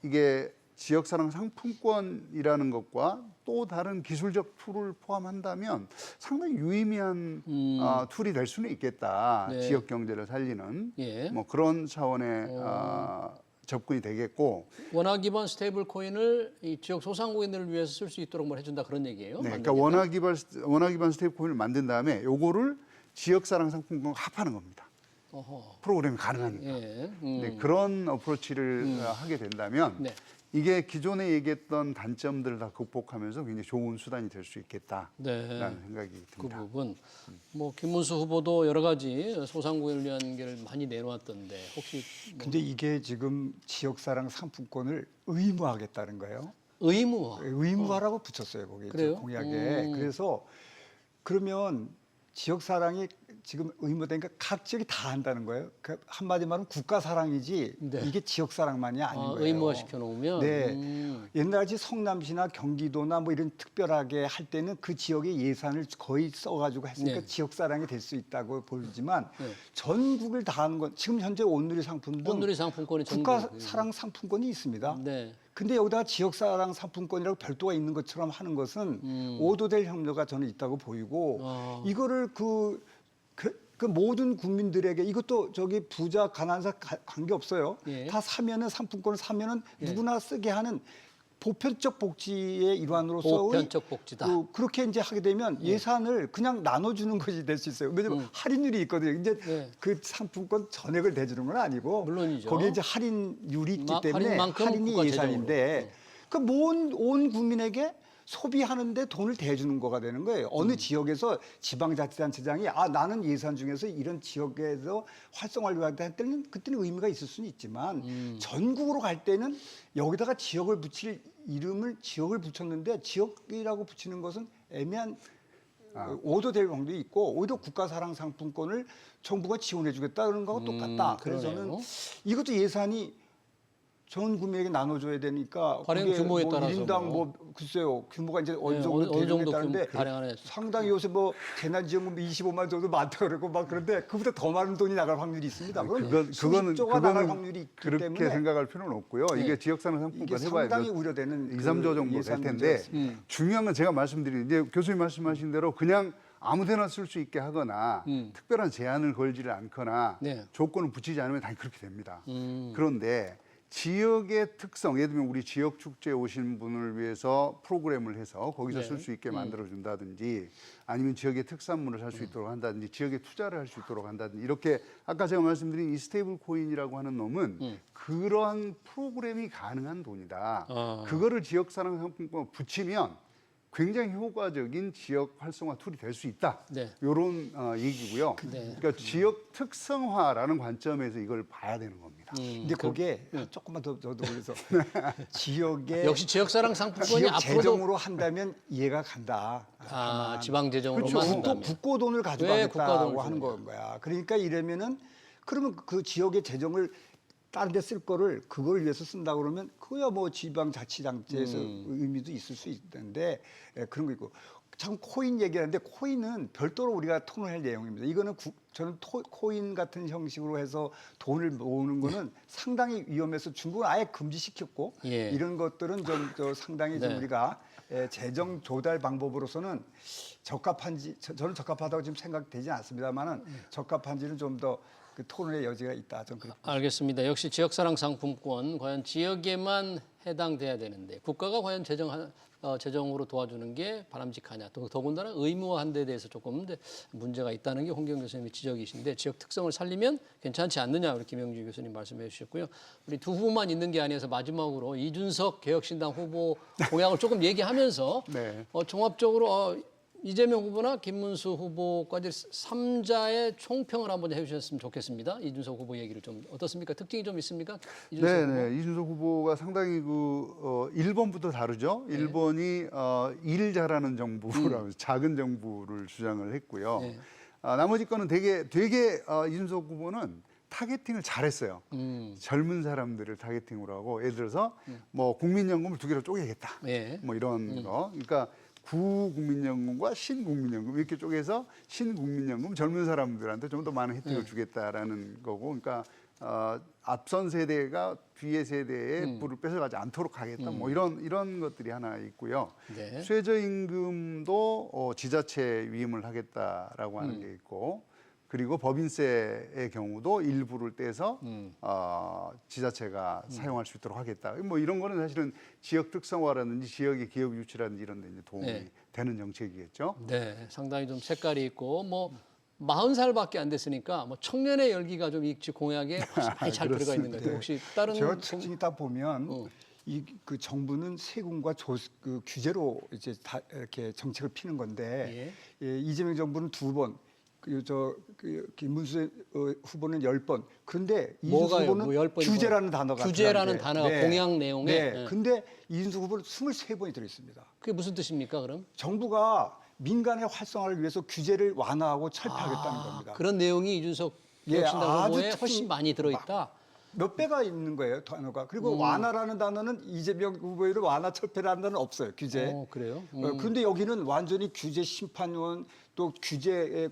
이게 지역사랑 상품권이라는 것과 또 다른 기술적 툴을 포함한다면 상당히 유의미한 툴이 될 수는 있겠다. 네. 지역 경제를 살리는 예. 뭐 그런 차원의 접근이 되겠고. 원화 기반 스테이블 코인을 이 지역 소상공인들을 위해서 쓸 수 있도록 뭘 해준다 그런 얘기예요. 네, 만들겠다? 그러니까 원화 기반 스테이블 코인을 만든 다음에 요거를 지역사랑 상품권과 합하는 겁니다. 어허. 프로그램이 가능하니까. 예. 네, 그런 어프로치를 하게 된다면 네. 이게 기존에 얘기했던 단점들을 다 극복하면서 굉장히 좋은 수단이 될 수 있겠다라는 네. 생각이 그 듭니다. 부분 뭐 김문수 후보도 여러 가지 소상공인을 위한 게 많이 내놓았던데 혹시 뭐 근데 이게 지금 지역사랑 상품권을 의무화하겠다는 거예요. 의무화 의무화라고 붙였어요 거기 그래요? 공약에. 그래서 그러면 지역사랑이 지금 의무되니까 각 지역이 다 한다는 거예요. 그 한마디 말하면 국가 사랑이지 네. 이게 지역 사랑만이 아닌 거예요. 의무화 시켜놓으면. 네. 옛날같이 성남시나 경기도나 뭐 이런 특별하게 할 때는 그 지역의 예산을 거의 써가지고 했으니까 네. 지역 사랑이 될 수 있다고 보이지만 네. 전국을 다 하는 건 지금 현재 온누리 상품 등 온누리 상품권이 국가 전국. 사랑 상품권이 있습니다. 네. 근데 여기다가 지역사랑 상품권이라고 별도가 있는 것처럼 하는 것은 오도될 협력가 저는 있다고 보이고 이거를 그 모든 국민들에게 이것도 저기 부자 가난사 관계 없어요. 예. 다 사면은 상품권을 사면은 누구나 쓰게 하는 보편적 복지의 일환으로서 보편적 복지다. 그렇게 이제 하게 되면 예산을 그냥 나눠주는 것이 될 수 있어요. 왜냐하면 할인율이 있거든요. 이제 네. 그 상품권 전액을 대주는 건 아니고 물론이죠. 거기에 이제 할인율이 있기 때문에 할인만큼 할인이 국가 예산인데 온 국민에게 소비하는데 돈을 대주는 거가 되는 거예요. 어느 지역에서 지방자치단체장이 나는 예산 중에서 이런 지역에서 활성화를 할 때는 그때는 의미가 있을 수는 있지만 전국으로 갈 때는 여기다가 지역을 붙일 이름을 지역을 붙였는데 지역이라고 붙이는 것은 애매한 오도될 확률이 있고 오히려 국가사랑 상품권을 정부가 지원해주겠다 그런 거하고 똑같다. 그래서 그러네요. 저는 이것도 예산이 전 국민에게 나눠줘야 되니까 발행 그게 규모에 뭐 따라서 1인당 뭐 글쎄요 규모가 이제 어느 정도 어느 정도 되는데 발행하는 상당히 요새 뭐 재난지원금 25만 정도 많다 그러고 막 그런데 그보다 더 많은 돈이 나갈 확률이 있습니다. 그거는 나갈 확률이 있기 그렇게 때문에 생각할 필요는 없고요. 네. 이게 지역사랑 상품권 이게 해봐야 상당히 우려되는 2, 3조 정도 될 텐데 중요한 건 제가 말씀드린 이제 교수님 말씀하신 대로 그냥 아무데나 쓸 수 있게 하거나 특별한 제한을 걸지를 않거나 네. 조건을 붙이지 않으면 당연히 그렇게 됩니다. 그런데 지역의 특성, 예를 들면 우리 지역 축제에 오신 분을 위해서 프로그램을 해서 거기서 네. 쓸 수 있게 만들어 준다든지 아니면 지역의 특산물을 살 수 있도록 한다든지 지역에 투자를 할 수 있도록 한다든지 이렇게 아까 제가 말씀드린 이 스테이블 코인이라고 하는 놈은 그러한 프로그램이 가능한 돈이다. 그거를 지역사랑 상품권 붙이면 굉장히 효과적인 지역 활성화 툴이 될 수 있다. 네. 이런 얘기고요. 네. 그러니까 지역 특성화라는 관점에서 이걸 봐야 되는 겁니다. 근데 거기에 조금만 더 저도 그래서 지역의 역시 지역사랑 상품권이 지역 앞으로도 재정으로 한다면 이해가 간다. 지방 재정으로만 그렇죠. 한다면. 국고 돈을 왜 가져가겠다고 국가돈을 하는 주느냐. 거야. 그러니까 이러면은 그러면 그 지역의 재정을 다른 데 쓸 거를 그걸 위해서 쓴다 그러면 그야 뭐 지방자치단체에서 의미도 있을 수 있는데 그런 거 있고 참 코인 얘기하는데 코인은 별도로 우리가 토론할 내용입니다. 이거는 저는 코인 같은 형식으로 해서 돈을 모으는 거는 상당히 위험해서 중국은 아예 금지시켰고 예. 이런 것들은 좀 상당히 좀 네. 우리가 재정 조달 방법으로서는 적합한지 저는 적합하다고 지금 생각되지 않습니다만은 적합한지는 좀 더 그 토론의 여지가 있다. 좀 그렇게. 알겠습니다. 역시 지역사랑 상품권 과연 지역에만 해당돼야 되는데 국가가 과연 재정으로 도와주는 게 바람직하냐. 더군다나 의무화한 데 대해서 조금 문제가 있다는 게 홍경 교수님의 지적이신데 지역 특성을 살리면 괜찮지 않느냐. 우리 김영주 교수님 말씀해 주셨고요. 우리 두 후보만 있는 게 아니어서 마지막으로 이준석 개혁신당 후보 공약을 조금 얘기하면서 네. 종합적으로 이재명 후보나 김문수 후보까지 3자의 총평을 한번 해주셨으면 좋겠습니다. 이준석 후보 얘기를 좀 어떻습니까? 특징이 좀 있습니까? 이준석 후보? 네, 이준석 후보가 상당히 1번부터 다르죠. 1번이 일 잘하는 정부라고 작은 정부를 주장을 했고요. 네. 나머지 거는 되게 이준석 후보는 타겟팅을 잘했어요. 젊은 사람들을 타겟팅으로 하고 예를 들어서 뭐 국민연금을 두 개로 쪼개겠다. 네. 뭐 이런 거. 그러니까 구국민연금과 신국민연금 이렇게 쪼개서 신국민연금 젊은 사람들한테 좀 더 많은 혜택을 주겠다라는 거고, 그러니까 앞선 세대가 뒤의 세대의 부를 뺏어가지 않도록 하겠다. 뭐 이런 것들이 하나 있고요. 네. 최저임금도 지자체 위임을 하겠다라고 하는 게 있고. 그리고 법인세의 경우도 일부를 떼서 지자체가 사용할 수 있도록 하겠다. 뭐 이런 거는 사실은 지역 특성화라든지 지역의 기업 유치라든지 이런 데 이제 도움이 네. 되는 정책이겠죠. 네, 상당히 좀 색깔이 있고 뭐 40살밖에 안 됐으니까 뭐 청년의 열기가 좀 이 공약에 많이 잘 들어가 있는 것 같아요. 혹시 다른 제가 특징이 딱 보면 그 정부는 세금과 그 규제로 이제 다 이렇게 정책을 피는 건데 이재명 정부는 2번. 김문수 후보는 10번. 그런데 이준석 후보는 뭐 10번인 규제라는 단어가 규제라는 들어가는데. 단어가 공약 내용에 네. 근데 이준석 후보는 23번이 들어 있습니다. 그게 무슨 뜻입니까, 그럼? 정부가 민간의 활성화를 위해서 규제를 완화하고 철폐하겠다는 겁니다. 그런 내용이 이준석 예, 개혁신당 아주 후보에 특히 훨씬 많이 들어있다. 몇 배가 있는 거예요, 단어가. 그리고 완화라는 단어는 이재명 후보의 완화 철폐라는 단어는 없어요, 규제. 그래요? 그런데 여기는 완전히 규제 심판원 또 규제를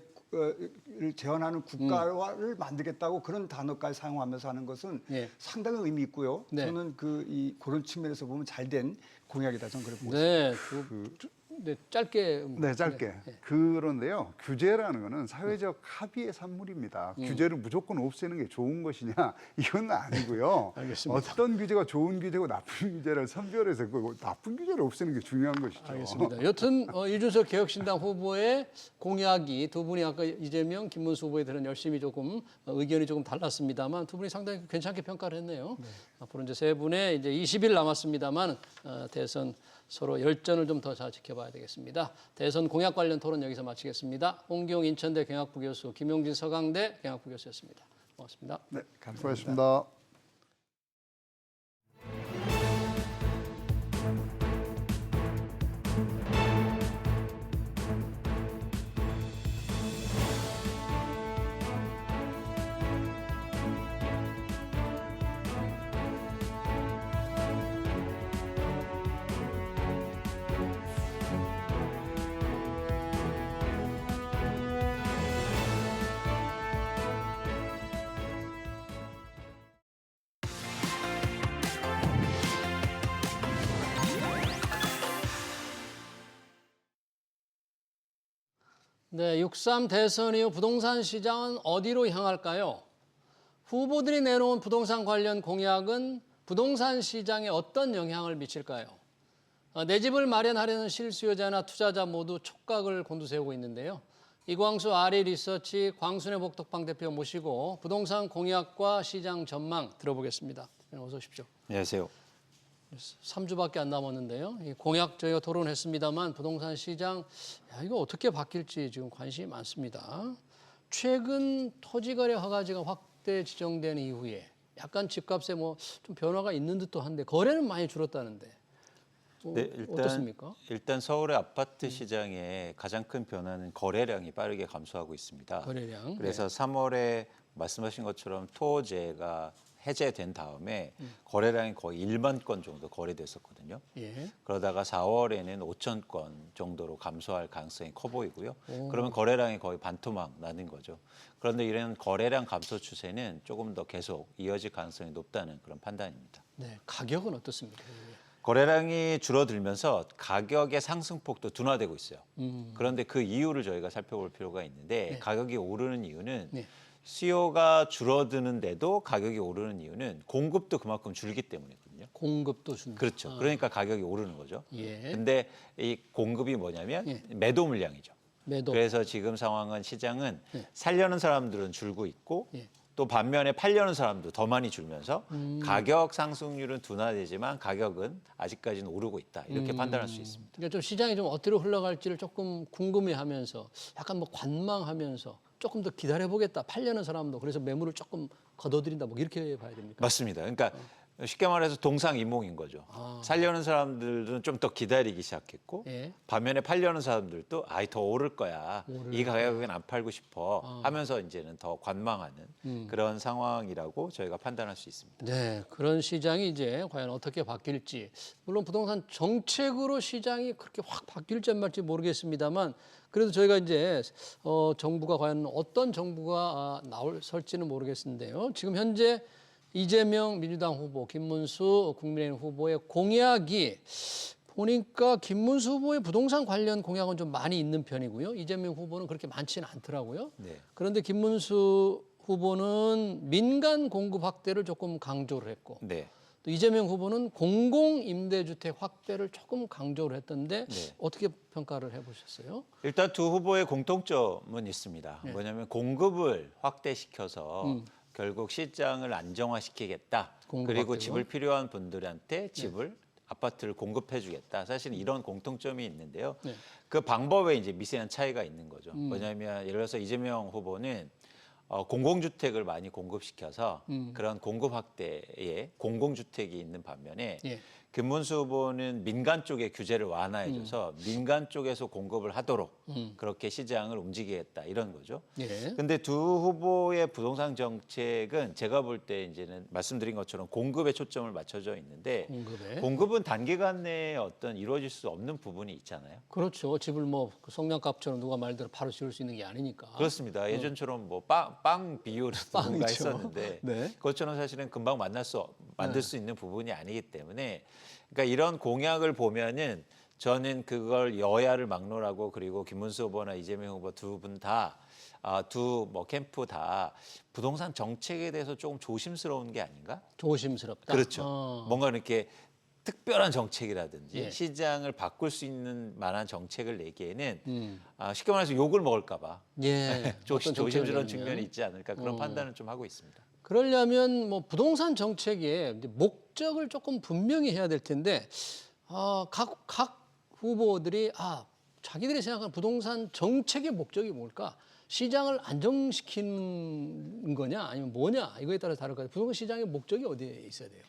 제한하는 국가를 만들겠다고 그런 단어까지 사용하면서 하는 것은 예. 상당히 의미 있고요. 네. 저는 그런 측면에서 보면 잘된 공약이다 저는 그렇게 보고 네, 네, 짧게. 네, 짧게. 그런데요, 규제라는 거는 사회적 합의의 산물입니다. 규제를 무조건 없애는 게 좋은 것이냐? 이건 아니고요. 알겠습니다. 어떤 규제가 좋은 규제고 나쁜 규제를 선별해서 그 나쁜 규제를 없애는 게 중요한 것이죠. 알겠습니다. 여튼 이준석 개혁신당 후보의 공약이 두 분이 아까 이재명, 김문수 후보에 들은 열심히 조금 의견이 조금 달랐습니다만 두 분이 상당히 괜찮게 평가를 했네요. 앞으로 이제 세 분의 이제 20일 남았습니다만 대선 서로 열전을 좀 더 잘 지켜봐야 되겠습니다. 대선 공약 관련 토론 여기서 마치겠습니다. 홍기용 인천대 경학부 교수, 김용진 서강대 경학부 교수였습니다. 고맙습니다. 네, 감사합니다. 네, 6.3 대선 이후 부동산 시장은 어디로 향할까요? 후보들이 내놓은 부동산 관련 공약은 부동산 시장에 어떤 영향을 미칠까요? 내 집을 마련하려는 실수요자나 투자자 모두 촉각을 곤두세우고 있는데요. 이광수 아리리서치 광순회 복덕방 대표 모시고 부동산 공약과 시장 전망 들어보겠습니다. 어서 오십시오. 안녕하세요. 3주밖에 안 남았는데요. 이 공약 저희가 토론했습니다만 부동산 시장 이거 어떻게 바뀔지 지금 관심이 많습니다. 최근 토지거래 허가지가 확대 지정된 이후에 약간 집값에 뭐 좀 변화가 있는 듯도 한데 거래는 많이 줄었다는데 네, 어떻습니까? 일단 서울의 아파트 시장의 가장 큰 변화는 거래량이 빠르게 감소하고 있습니다. 거래량. 그래서 3월에 말씀하신 것처럼 토제가 해제된 다음에 거래량이 거의 1만 건 정도 거래됐었거든요. 예. 그러다가 4월에는 5천 건 정도로 감소할 가능성이 커 보이고요. 그러면 거래량이 거의 반토막 나는 거죠. 그런데 이런 거래량 감소 추세는 조금 더 계속 이어질 가능성이 높다는 그런 판단입니다. 네, 가격은 어떻습니까? 거래량이 줄어들면서 가격의 상승폭도 둔화되고 있어요. 그런데 그 이유를 저희가 살펴볼 필요가 있는데 네. 가격이 오르는 이유는 네. 수요가 줄어드는데도 가격이 오르는 이유는 공급도 그만큼 줄기 때문이거든요. 공급도 준다. 그렇죠. 그러니까 가격이 오르는 거죠. 예. 근데 이 공급이 뭐냐면 예. 매도 물량이죠. 매도. 그래서 지금 상황은 시장은 예. 살려는 사람들은 줄고 있고 예. 또 반면에 팔려는 사람도 더 많이 줄면서 가격 상승률은 둔화되지만 가격은 아직까지는 오르고 있다. 이렇게 판단할 수 있습니다. 그러니까 좀 시장이 좀 어디로 흘러갈지를 조금 궁금해하면서 약간 뭐 관망하면서 조금 더 기다려보겠다. 팔려는 사람도 그래서 매물을 조금 걷어들인다. 뭐 이렇게 봐야 됩니까? 맞습니다. 그러니까 쉽게 말해서 동상이몽인 거죠. 살려는 사람들은 좀 더 기다리기 시작했고 예. 반면에 팔려는 사람들도 더 오를 거야. 이 가격은 안 팔고 싶어 하면서 이제는 더 관망하는 그런 상황이라고 저희가 판단할 수 있습니다. 네, 그런 시장이 이제 과연 어떻게 바뀔지 물론 부동산 정책으로 시장이 그렇게 확 바뀔지 안 말지 모르겠습니다만 그래도 저희가 이제 정부가 과연 어떤 정부가 설지는 모르겠는데요. 지금 현재 이재명 민주당 후보, 김문수 국민의힘 후보의 공약이 보니까 김문수 후보의 부동산 관련 공약은 좀 많이 있는 편이고요. 이재명 후보는 그렇게 많지는 않더라고요. 네. 그런데 김문수 후보는 민간 공급 확대를 조금 강조를 했고 네. 또 이재명 후보는 공공임대주택 확대를 조금 강조를 했던데 네. 어떻게 평가를 해보셨어요? 일단 두 후보의 공통점은 있습니다. 네. 뭐냐면 공급을 확대시켜서 결국 시장을 안정화시키겠다. 공급 그리고 확대로? 집을 필요한 분들한테 집을 아파트를 공급해주겠다. 사실 이런 공통점이 있는데요. 네. 그 방법에 이제 미세한 차이가 있는 거죠. 뭐냐면 예를 들어서 이재명 후보는 공공주택을 많이 공급시켜서 그런 공급 확대에 공공주택이 있는 반면에 예. 김문수 후보는 민간 쪽의 규제를 완화해줘서 민간 쪽에서 공급을 하도록 그렇게 시장을 움직이겠다 이런 거죠. 예. 근데 두 후보의 부동산 정책은 제가 볼 때 이제는 말씀드린 것처럼 공급에 초점을 맞춰져 있는데 공급에. 공급은 단기간 내에 어떤 이루어질 수 없는 부분이 있잖아요. 그렇죠. 집을 뭐 성냥갑처럼 누가 말대로 바로 지을 수 있는 게 아니니까. 그렇습니다. 예전처럼 뭐 빵 비율은 누군가 빵이죠. 했었는데 네. 그것처럼 사실은 금방 만들 수 있는 부분이 아니기 때문에 그러니까 이런 공약을 보면은 저는 그걸 여야를 막론하고 그리고 김문수 후보나 이재명 후보 두 분 다 두 뭐 캠프 다 부동산 정책에 대해서 조금 조심스러운 게 아닌가? 조심스럽다. 그렇죠. 어. 뭔가 이렇게 특별한 정책이라든지 예. 시장을 바꿀 수 있는 만한 정책을 내기에는 음. 쉽게 말해서 욕을 먹을까 봐 예. 어떤 정책을 조심스러운 내면. 측면이 있지 않을까 그런 판단을 좀 하고 있습니다. 그러려면 뭐 부동산 정책의 이제 목적을 조금 분명히 해야 될 텐데 각 후보들이 자기들이 생각하는 부동산 정책의 목적이 뭘까? 시장을 안정시키는 거냐 아니면 뭐냐 이거에 따라 다를 것 같아요. 부동산 시장의 목적이 어디에 있어야 돼요?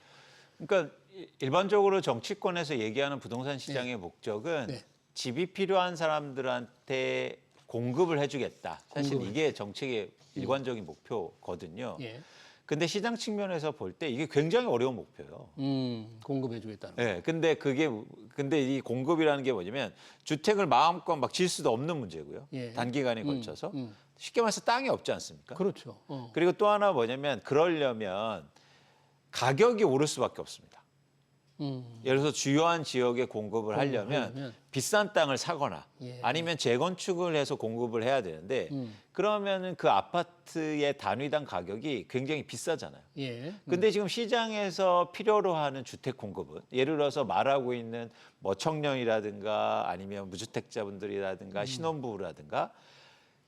그러니까 일반적으로 정치권에서 얘기하는 부동산 시장의 목적은 네. 집이 필요한 사람들한테 공급을 해주겠다. 사실 이게 정책의 일관적인 목표거든요. 예. 근데 시장 측면에서 볼 때 이게 굉장히 어려운 목표예요. 공급해주겠다는. 네, 근데 이 공급이라는 게 뭐냐면 주택을 마음껏 막 질 수도 없는 문제고요. 예. 단기간에 걸쳐서 쉽게 말해서 땅이 없지 않습니까? 그렇죠. 그리고 또 하나 뭐냐면 그러려면 가격이 오를 수밖에 없습니다. 예를 들어서 주요한 지역에 공급을 하려면 하려면. 비싼 땅을 사거나 예. 아니면 재건축을 해서 공급을 해야 되는데 그러면은 그 아파트의 단위당 가격이 굉장히 비싸잖아요. 예. 근데 지금 시장에서 필요로 하는 주택 공급은 예를 들어서 말하고 있는 뭐 청년이라든가 아니면 무주택자분들이라든가 신혼부부라든가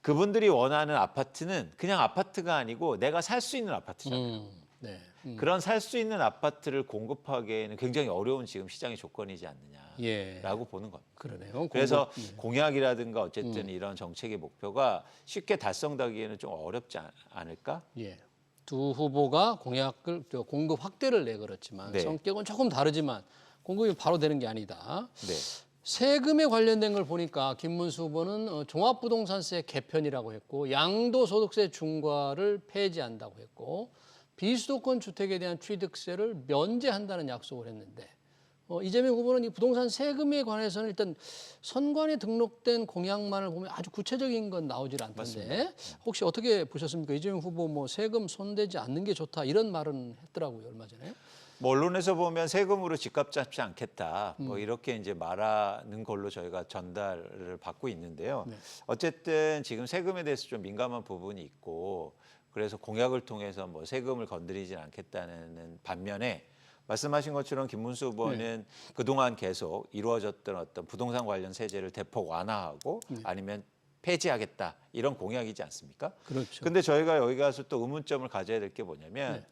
그분들이 원하는 아파트는 그냥 아파트가 아니고 내가 살 수 있는 아파트잖아요. 네. 그런 살 수 있는 아파트를 공급하기에는 굉장히 어려운 지금 시장의 조건이지 않느냐라고 예. 보는 겁니다. 그러네요. 그래서 공급. 공약이라든가 어쨌든 이런 정책의 목표가 쉽게 달성되기에는 좀 어렵지 않을까? 예. 두 후보가 공급 확대를 내걸었지만 네. 성격은 조금 다르지만 공급이 바로 되는 게 아니다. 네. 세금에 관련된 걸 보니까 김문수 후보는 종합부동산세 개편이라고 했고 양도소득세 중과를 폐지한다고 했고 비수도권 주택에 대한 취득세를 면제한다는 약속을 했는데 이재명 후보는 이 부동산 세금에 관해서는 일단 선관위에 등록된 공약만을 보면 아주 구체적인 건 나오질 않던데 맞습니다. 혹시 어떻게 보셨습니까? 이재명 후보 뭐 세금 손대지 않는 게 좋다 이런 말은 했더라고요 얼마 전에. 뭐 언론에서 보면 세금으로 집값 잡지 않겠다. 뭐 이렇게 이제 말하는 걸로 저희가 전달을 받고 있는데요. 네. 어쨌든 지금 세금에 대해서 좀 민감한 부분이 있고 그래서 공약을 통해서 뭐 세금을 건드리지 않겠다는 반면에 말씀하신 것처럼 김문수 후보는 그동안 계속 이루어졌던 어떤 부동산 관련 세제를 대폭 완화하고 아니면 폐지하겠다 이런 공약이지 않습니까? 그렇죠. 근데 저희가 여기 가서 또 의문점을 가져야 될 게 뭐냐면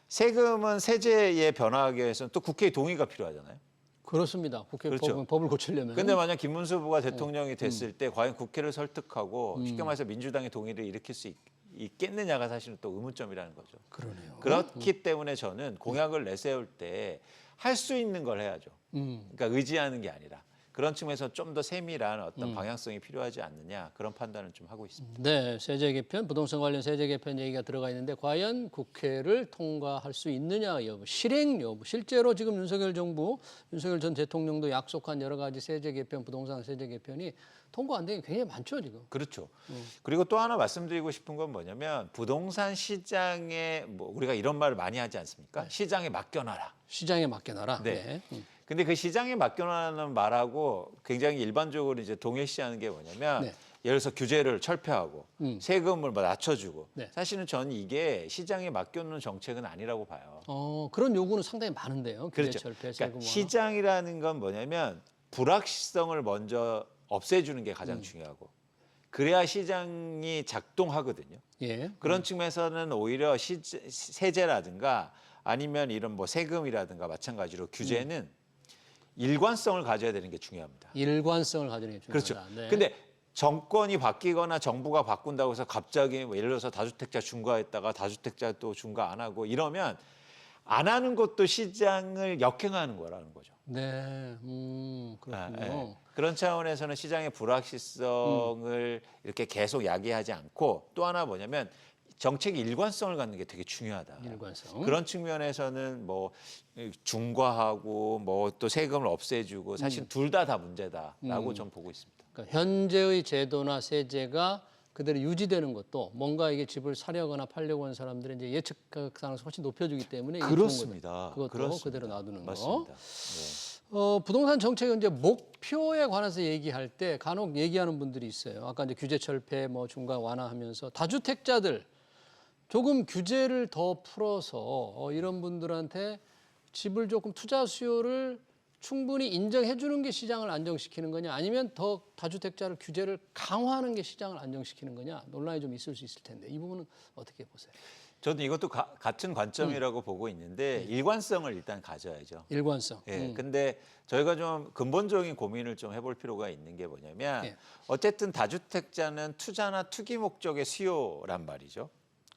세금은 세제에 변화하기 위해서는 또 국회의 동의가 필요하잖아요. 그렇습니다. 국회 그렇죠. 법을 고치려면. 근데 만약 김문수 후보가 대통령이 됐을 때 과연 국회를 설득하고 쉽게 말해서 민주당의 동의를 일으킬 수 있겠느냐가 사실은 또 의문점이라는 거죠. 그러네요. 그렇기 때문에 저는 공약을 내세울 때 할 수 있는 걸 해야죠. 그러니까 의지하는 게 아니라 그런 측면에서 좀 더 세밀한 어떤 방향성이 필요하지 않느냐 그런 판단을 좀 하고 있습니다. 네, 세제 개편, 부동산 관련 세제 개편 얘기가 들어가 있는데 과연 국회를 통과할 수 있느냐 여부, 실행 여부. 실제로 지금 윤석열 정부, 윤석열 전 대통령도 약속한 여러 가지 세제 개편, 부동산 세제 개편이 통과 안 되는 게 굉장히 많죠 지금. 그렇죠. 그리고 또 하나 말씀드리고 싶은 건 뭐냐면 부동산 시장에 뭐 우리가 이런 말을 많이 하지 않습니까? 시장에 맡겨놔라. 시장에 맡겨놔라. 네. 근데 그 시장에 맡겨놓는 말하고 굉장히 일반적으로 이제 동일시하는 게 뭐냐면 네. 예를 들어서 규제를 철폐하고 세금을 뭐 낮춰주고 네. 사실은 저는 이게 시장에 맡겨놓는 정책은 아니라고 봐요. 그런 요구는 상당히 많은데요. 규제 그렇죠. 철폐, 세금 그러니까 완화. 시장이라는 건 뭐냐면 불확실성을 먼저 없애주는 게 가장 중요하고 그래야 시장이 작동하거든요. 예. 그런 측면에서는 오히려 세제라든가 아니면 이런 뭐 세금이라든가 마찬가지로 규제는 일관성을 가져야 되는 게 중요합니다. 일관성을 가지는 게 그렇죠. 중요하다. 네. 근데 정권이 바뀌거나 정부가 바꾼다고 해서 갑자기 뭐 예를 들어서 다주택자 중과했다가 다주택자 또 중과 안 하고 이러면 안 하는 것도 시장을 역행하는 거라는 거죠. 네, 그렇군요. 예. 그런 차원에서는 시장의 불확실성을 이렇게 계속 야기하지 않고 또 하나 뭐냐면 정책의 일관성을 갖는 게 되게 중요하다. 일관성. 그런 측면에서는 뭐 중과하고 뭐 또 세금을 없애주고 사실 둘 다 문제다라고 전 보고 있습니다. 그러니까 현재의 제도나 세제가 그대로 유지되는 것도 뭔가 이게 집을 사려거나 팔려고 하는 사람들의 이제 예측 가능성을 훨씬 높여주기 때문에 이게 좋은 그렇습니다. 거죠. 그것도 그렇습니다. 그대로 놔두는 거. 맞습니다. 네. 부동산 정책은 이제 목표에 관해서 얘기할 때 간혹 얘기하는 분들이 있어요. 아까 이제 규제 철폐 뭐 중간 완화하면서 다주택자들 조금 규제를 더 풀어서 이런 분들한테 집을 조금 투자 수요를 충분히 인정해 주는 게 시장을 안정시키는 거냐 아니면 더 다주택자를 규제를 강화하는 게 시장을 안정시키는 거냐 논란이 좀 있을 수 있을 텐데 이 부분은 어떻게 보세요? 저는 이것도 같은 관점이라고 보고 있는데 일관성을 일단 가져야죠. 일관성. 예. 근데 저희가 좀 근본적인 고민을 좀 해볼 필요가 있는 게 뭐냐면 예. 어쨌든 다주택자는 투자나 투기 목적의 수요란 말이죠.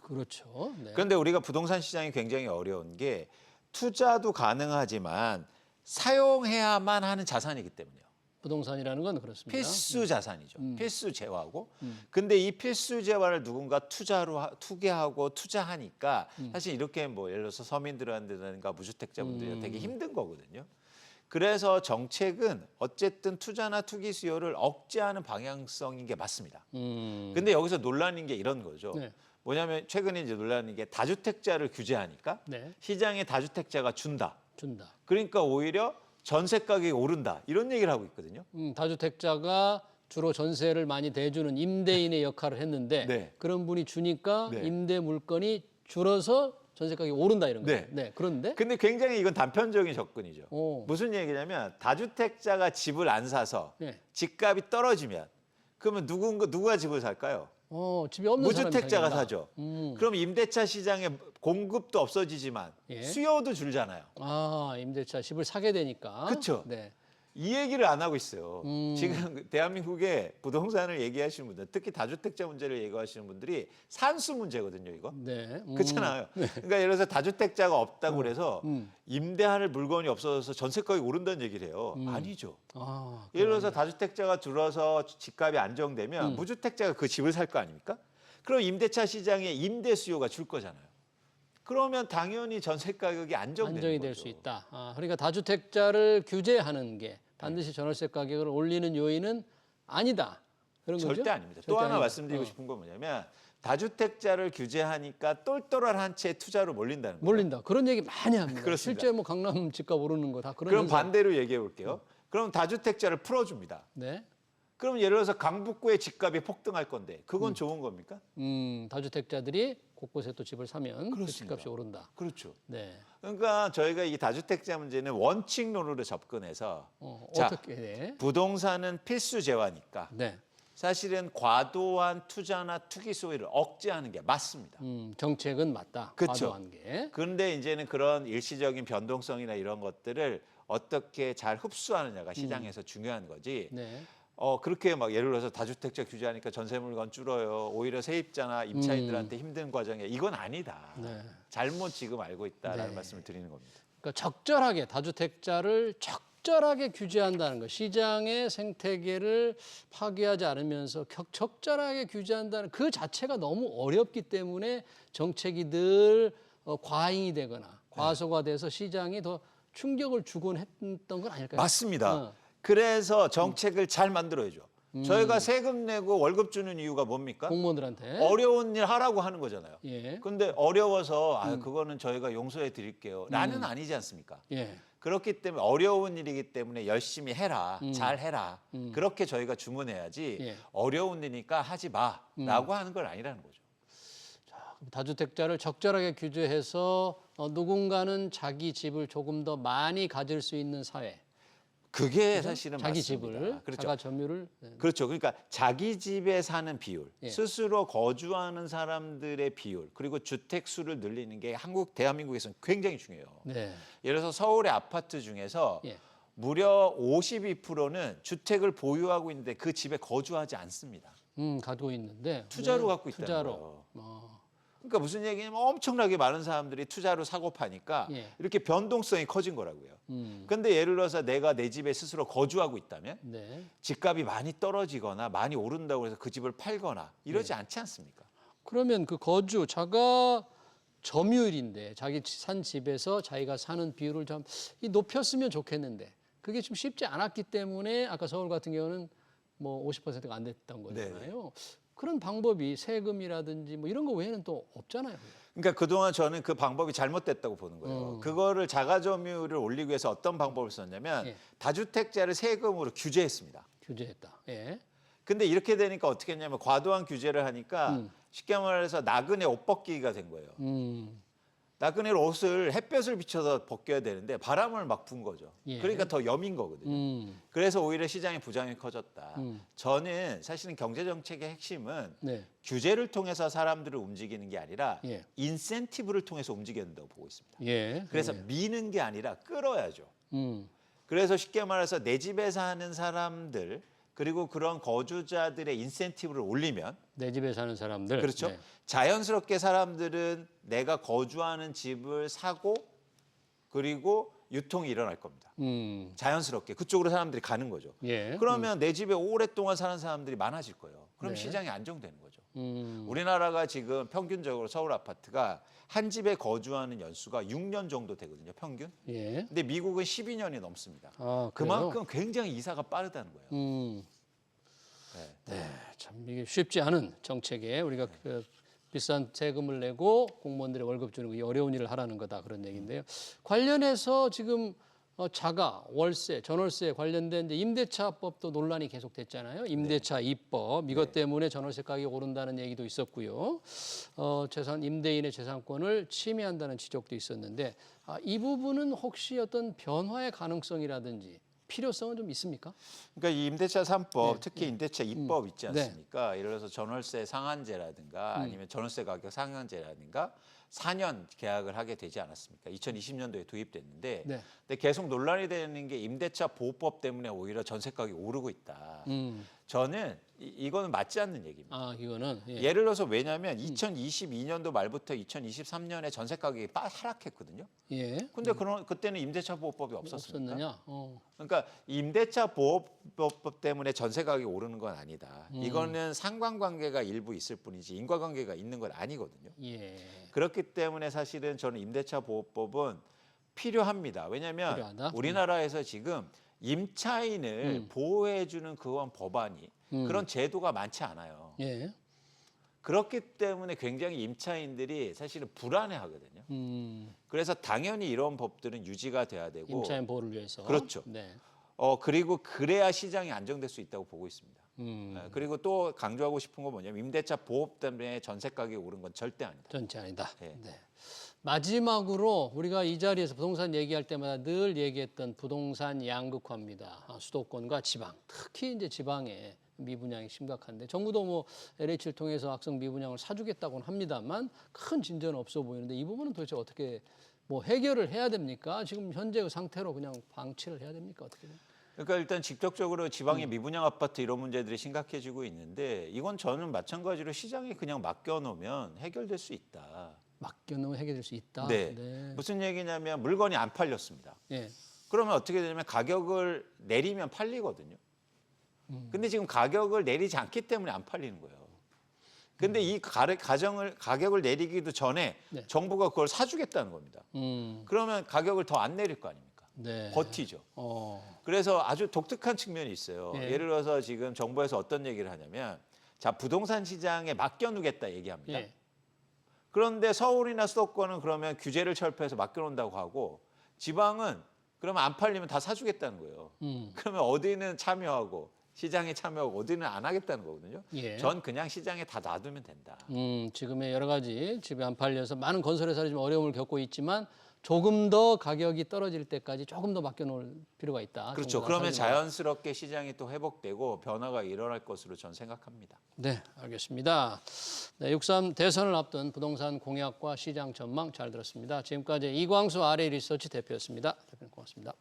그렇죠. 네. 그런데 우리가 부동산 시장이 굉장히 어려운 게 투자도 가능하지만 사용해야만 하는 자산이기 때문이에요. 부동산이라는 건 그렇습니다. 필수 자산이죠. 필수 재화고. 근데 이 필수 재화를 누군가 투기하고 투자하니까 사실 이렇게 뭐 예를 들어서 서민들한테든가 무주택자분들이 되게 힘든 거거든요. 그래서 정책은 어쨌든 투자나 투기 수요를 억제하는 방향성인 게 맞습니다. 근데 여기서 논란인 게 이런 거죠. 네. 뭐냐면 최근에 이제 논란인 게 다주택자를 규제하니까 네. 시장에 다주택자가 준다. 준다. 그러니까 오히려 전세 가격이 오른다. 이런 얘기를 하고 있거든요. 다주택자가 주로 전세를 많이 대주는 임대인의 역할을 했는데 네. 그런 분이 주니까 네. 임대 물건이 줄어서 전세 가격이 오른다 이런 거예요. 네. 네. 그런데 근데 굉장히 이건 단편적인 접근이죠. 오. 무슨 얘기냐면 다주택자가 집을 안 사서 네. 집값이 떨어지면 그러면 누가 집을 살까요? 집이 없는 사람이 무주택자가 살겠다. 사죠. 그럼 임대차 시장에 공급도 없어지지만 예. 수요도 줄잖아요. 임대차 집을 사게 되니까. 그쵸. 네. 이 얘기를 안 하고 있어요. 지금 대한민국의 부동산을 얘기하시는 분들, 특히 다주택자 문제를 얘기하시는 분들이 산수 문제거든요, 이거. 네. 그렇잖아요. 그러니까 예를 들어서 다주택자가 없다고 그래서 임대할 물건이 없어져서 전세 가격이 오른다는 얘기를 해요. 아니죠. 예를 들어서 다주택자가 줄어서 집값이 안정되면 무주택자가 그 집을 살 거 아닙니까? 그럼 임대차 시장에 임대 수요가 줄 거잖아요. 그러면 당연히 전세 가격이 안정이 안정이 거죠. 될 수 있다. 그러니까 다주택자를 규제하는 게 반드시 전월세 가격을 올리는 요인은 아니다. 그런 거죠? 절대 아닙니다. 절대 또 하나 아니다. 말씀드리고 싶은 건 뭐냐면 다주택자를 규제하니까 똘똘한 채 투자로 몰린다는 거예요. 몰린다. 그런 얘기 많이 합니다. 그렇습니다. 실제 뭐 강남 집값 오르는 거 다 그런 그럼 현상. 반대로 얘기해 볼게요. 그럼 다주택자를 풀어줍니다. 네. 그럼 예를 들어서 강북구의 집값이 폭등할 건데 그건 좋은 겁니까? 다주택자들이 곳곳에 또 집을 사면 그 그렇습니다. 집값이 오른다. 그렇죠. 네. 그러니까 저희가 이 다주택자 문제는 원칙론으로 접근해서 자, 어떻게 네. 부동산은 필수 재화니까 네. 사실은 과도한 투자나 투기 소비를 억제하는 게 맞습니다. 정책은 맞다. 그쵸. 과도한 게. 그런데 이제는 그런 일시적인 변동성이나 이런 것들을 어떻게 잘 흡수하느냐가 시장에서 중요한 거지. 네. 그렇게 막 예를 들어서 다주택자 규제하니까 전세 물건 줄어요. 오히려 세입자나 임차인들한테 힘든 과정이야. 이건 아니다. 네. 잘못 지금 알고 있다라는 네. 말씀을 드리는 겁니다. 그러니까 적절하게 다주택자를 적절하게 규제한다는 것, 시장의 생태계를 파괴하지 않으면서 적절하게 규제한다는 그 자체가 너무 어렵기 때문에 정책이 늘 과잉이 되거나 과소화돼서 시장이 더 충격을 주곤 했던 건 아닐까요? 맞습니다. 그래서 정책을 잘 만들어야죠. 저희가 세금 내고 월급 주는 이유가 뭡니까? 공무원들한테. 어려운 일 하라고 하는 거잖아요. 예. 근데 어려워서 그거는 저희가 용서해 드릴게요. 라는 아니지 않습니까? 예. 그렇기 때문에 어려운 일이기 때문에 열심히 해라, 잘 해라. 그렇게 저희가 주문해야지 예. 어려운 일이니까 하지 마라고 하는 건 아니라는 거죠. 다주택자를 적절하게 규제해서 누군가는 자기 집을 조금 더 많이 가질 수 있는 사회. 그게 사실은 자기 맞습니다. 집을 그렇죠. 자가 점유를 네. 그렇죠. 그러니까 자기 집에 사는 비율, 예. 스스로 거주하는 사람들의 비율, 그리고 주택 수를 늘리는 게 대한민국에서는 굉장히 중요해요. 네. 예를 들어서 서울의 아파트 중에서 예. 무려 52%는 주택을 보유하고 있는데 그 집에 거주하지 않습니다. 가지고 있는데 투자로 왜? 갖고 있다는 투자로. 거예요. 그러니까 무슨 얘기냐면 엄청나게 많은 사람들이 투자로 사고 파니까 예. 이렇게 변동성이 커진 거라고요. 근데 예를 들어서 내가 내 집에 스스로 거주하고 있다면 네. 집값이 많이 떨어지거나 많이 오른다고 해서 그 집을 팔거나 이러지 않지 않습니까? 그러면 그 거주 자가 점유율인데 자기 산 집에서 자기가 사는 비율을 좀 높였으면 좋겠는데 그게 좀 쉽지 않았기 때문에 아까 서울 같은 경우는 뭐 50%가 안 됐던 거잖아요. 그런 방법이 세금이라든지 뭐 이런 거 외에는 또 없잖아요. 그러니까 그동안 저는 그 방법이 잘못됐다고 보는 거예요. 그거를 자가점유율을 올리기 위해서 어떤 방법을 썼냐면 예. 다주택자를 세금으로 규제했습니다. 규제했다. 예. 근데 이렇게 되니까 어떻게 했냐면 과도한 규제를 하니까 쉽게 말해서 나그네 옷 벗기기가 된 거예요. 나그네 옷을 햇볕을 비춰서 벗겨야 되는데 바람을 막 분 거죠. 예. 그러니까 더 여민 거거든요. 그래서 오히려 시장의 부작용이 커졌다. 저는 사실은 경제 정책의 핵심은 네. 규제를 통해서 사람들을 움직이는 게 아니라 예. 인센티브를 통해서 움직여야 된다고 보고 있습니다. 예. 그래서 미는 게 아니라 끌어야죠. 음. 그래서 쉽게 말해서 내 집에 사는 사람들 그리고 그런 거주자들의 인센티브를 올리면 내 집에 사는 사람들. 그렇죠. 네. 자연스럽게 사람들은 내가 거주하는 집을 사고 그리고 유통이 일어날 겁니다. 자연스럽게 그쪽으로 사람들이 가는 거죠. 예. 그러면 내 집에 오랫동안 사는 사람들이 많아질 거예요. 그럼 네. 시장이 안정되는 거죠. 음. 우리나라가 지금 평균적으로 서울 아파트가 한 집에 거주하는 연수가 6년 정도 되거든요. 평균. 예. 근데 미국은 12년이 넘습니다. 아, 그래요? 그만큼 굉장히 이사가 빠르다는 거예요. 네. 참 이게 쉽지 않은 정책에 우리가 그 비싼 세금을 내고 공무원들의 월급 주는 게 어려운 일을 하라는 거다 그런 얘기인데요. 관련해서 지금 자가, 월세, 전월세 관련된 이제 임대차법도 논란이 계속됐잖아요. 임대차 입법 이것 때문에 전월세 가격이 오른다는 얘기도 있었고요. 재산 임대인의 재산권을 침해한다는 지적도 있었는데 이 부분은 혹시 어떤 변화의 가능성이라든지 필요성은 좀 있습니까? 그러니까 이 임대차 3법, 네, 특히 임대차 입법 있지 네. 않습니까? 예를 들어서 전월세 상한제라든가 아니면 전월세 가격 상한제라든가 4년 계약을 하게 되지 않았습니까? 2020년도에 도입됐는데 네. 근데 계속 논란이 되는 게 임대차 보호법 때문에 오히려 전세 가격이 오르고 있다. 저는 이거는 맞지 않는 얘기입니다. 아 이거는 예. 예를 들어서 왜냐하면 2022년도 말부터 2023년에 전세 가격이 하락했거든요. 예. 근데 그때는 임대차 보호법이 없었습니까? 없었느냐? 그러니까 임대차 보호법 때문에 전세 가격이 오르는 건 아니다. 이거는 상관관계가 일부 있을 뿐이지 인과관계가 있는 건 아니거든요. 예. 그렇기 때문에 사실은 저는 임대차 보호법은 필요합니다. 왜냐하면 필요하다? 우리나라에서 지금 임차인을 보호해주는 그런 법안이 그런 제도가 많지 않아요. 예. 그렇기 때문에 굉장히 임차인들이 사실은 불안해하거든요. 그래서 당연히 이런 법들은 유지가 돼야 되고 임차인 보호를 위해서. 그렇죠. 네. 그리고 그래야 시장이 안정될 수 있다고 보고 있습니다. 음. 그리고 또 강조하고 싶은 건 뭐냐면 임대차 보호법 때문에 전세 가격이 오른 건 절대 아니다. 전체 아니다. 예. 네. 마지막으로 우리가 이 자리에서 부동산 얘기할 때마다 늘 얘기했던 부동산 양극화입니다. 수도권과 지방, 특히 이제 지방에 미분양이 심각한데 정부도 뭐 LH를 통해서 학생 미분양을 사주겠다고는 합니다만 큰 진전은 없어 보이는데 이 부분은 도대체 어떻게 뭐 해결을 해야 됩니까? 지금 현재의 상태로 그냥 방치를 해야 됩니까? 어떻게 돼요? 그러니까 일단 직접적으로 지방의 미분양 아파트 이런 문제들이 심각해지고 있는데 이건 저는 마찬가지로 시장에 그냥 맡겨놓으면 해결될 수 있다. 맡겨놓으면 해결될 수 있다. 네. 무슨 얘기냐면 물건이 안 팔렸습니다. 예. 그러면 어떻게 되냐면 가격을 내리면 팔리거든요. 근데 지금 가격을 내리지 않기 때문에 안 팔리는 거예요. 근데 이 가격을 내리기도 전에 네. 정부가 그걸 사주겠다는 겁니다. 그러면 가격을 더 안 내릴 거 아닙니까? 네. 버티죠. 어. 그래서 아주 독특한 측면이 있어요. 예. 예를 들어서 지금 정부에서 어떤 얘기를 하냐면 자 부동산 시장에 맡겨놓겠다 얘기합니다. 예. 그런데 서울이나 수도권은 그러면 규제를 철폐해서 맡겨놓는다고 하고 지방은 그러면 안 팔리면 다 사주겠다는 거예요. 그러면 어디는 참여하고 시장에 참여하고 어디는 안 하겠다는 거거든요. 예. 전 그냥 시장에 다 놔두면 된다. 지금의 여러 가지 집이 안 팔려서 많은 건설회사들이 좀 어려움을 겪고 있지만 조금 더 가격이 떨어질 때까지 조금 더 맡겨놓을 필요가 있다. 그렇죠. 정부가 그러면 설명을. 자연스럽게 시장이 또 회복되고 변화가 일어날 것으로 전 생각합니다. 네, 알겠습니다. 네, 6.3 대선을 앞둔 부동산 공약과 시장 전망 잘 들었습니다. 지금까지 이광수 RA 리서치 대표였습니다. 대표님 고맙습니다.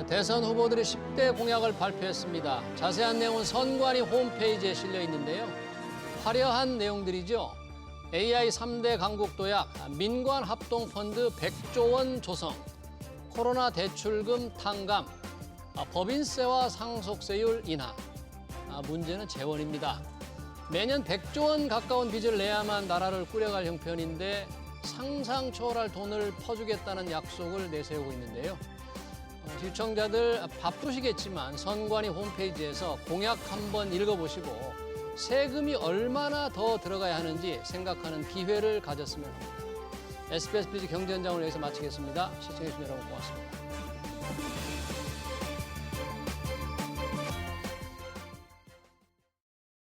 대선 후보들이 10대 공약을 발표했습니다. 자세한 내용은 선관위 홈페이지에 실려 있는데요. 화려한 내용들이죠. AI 3대 강국 도약, 민관 합동 펀드 100조 원 조성, 코로나 대출금 탕감, 법인세와 상속세율 인하. 문제는 재원입니다. 매년 100조 원 가까운 빚을 내야만 나라를 꾸려갈 형편인데 상상 초월할 돈을 퍼주겠다는 약속을 내세우고 있는데요. 시청자들 바쁘시겠지만 선관위 홈페이지에서 공약 한번 읽어보시고 세금이 얼마나 더 들어가야 하는지 생각하는 기회를 가졌으면 합니다. SBS BG 경제 현장을 여기서 마치겠습니다. 시청해주신 여러분 고맙습니다.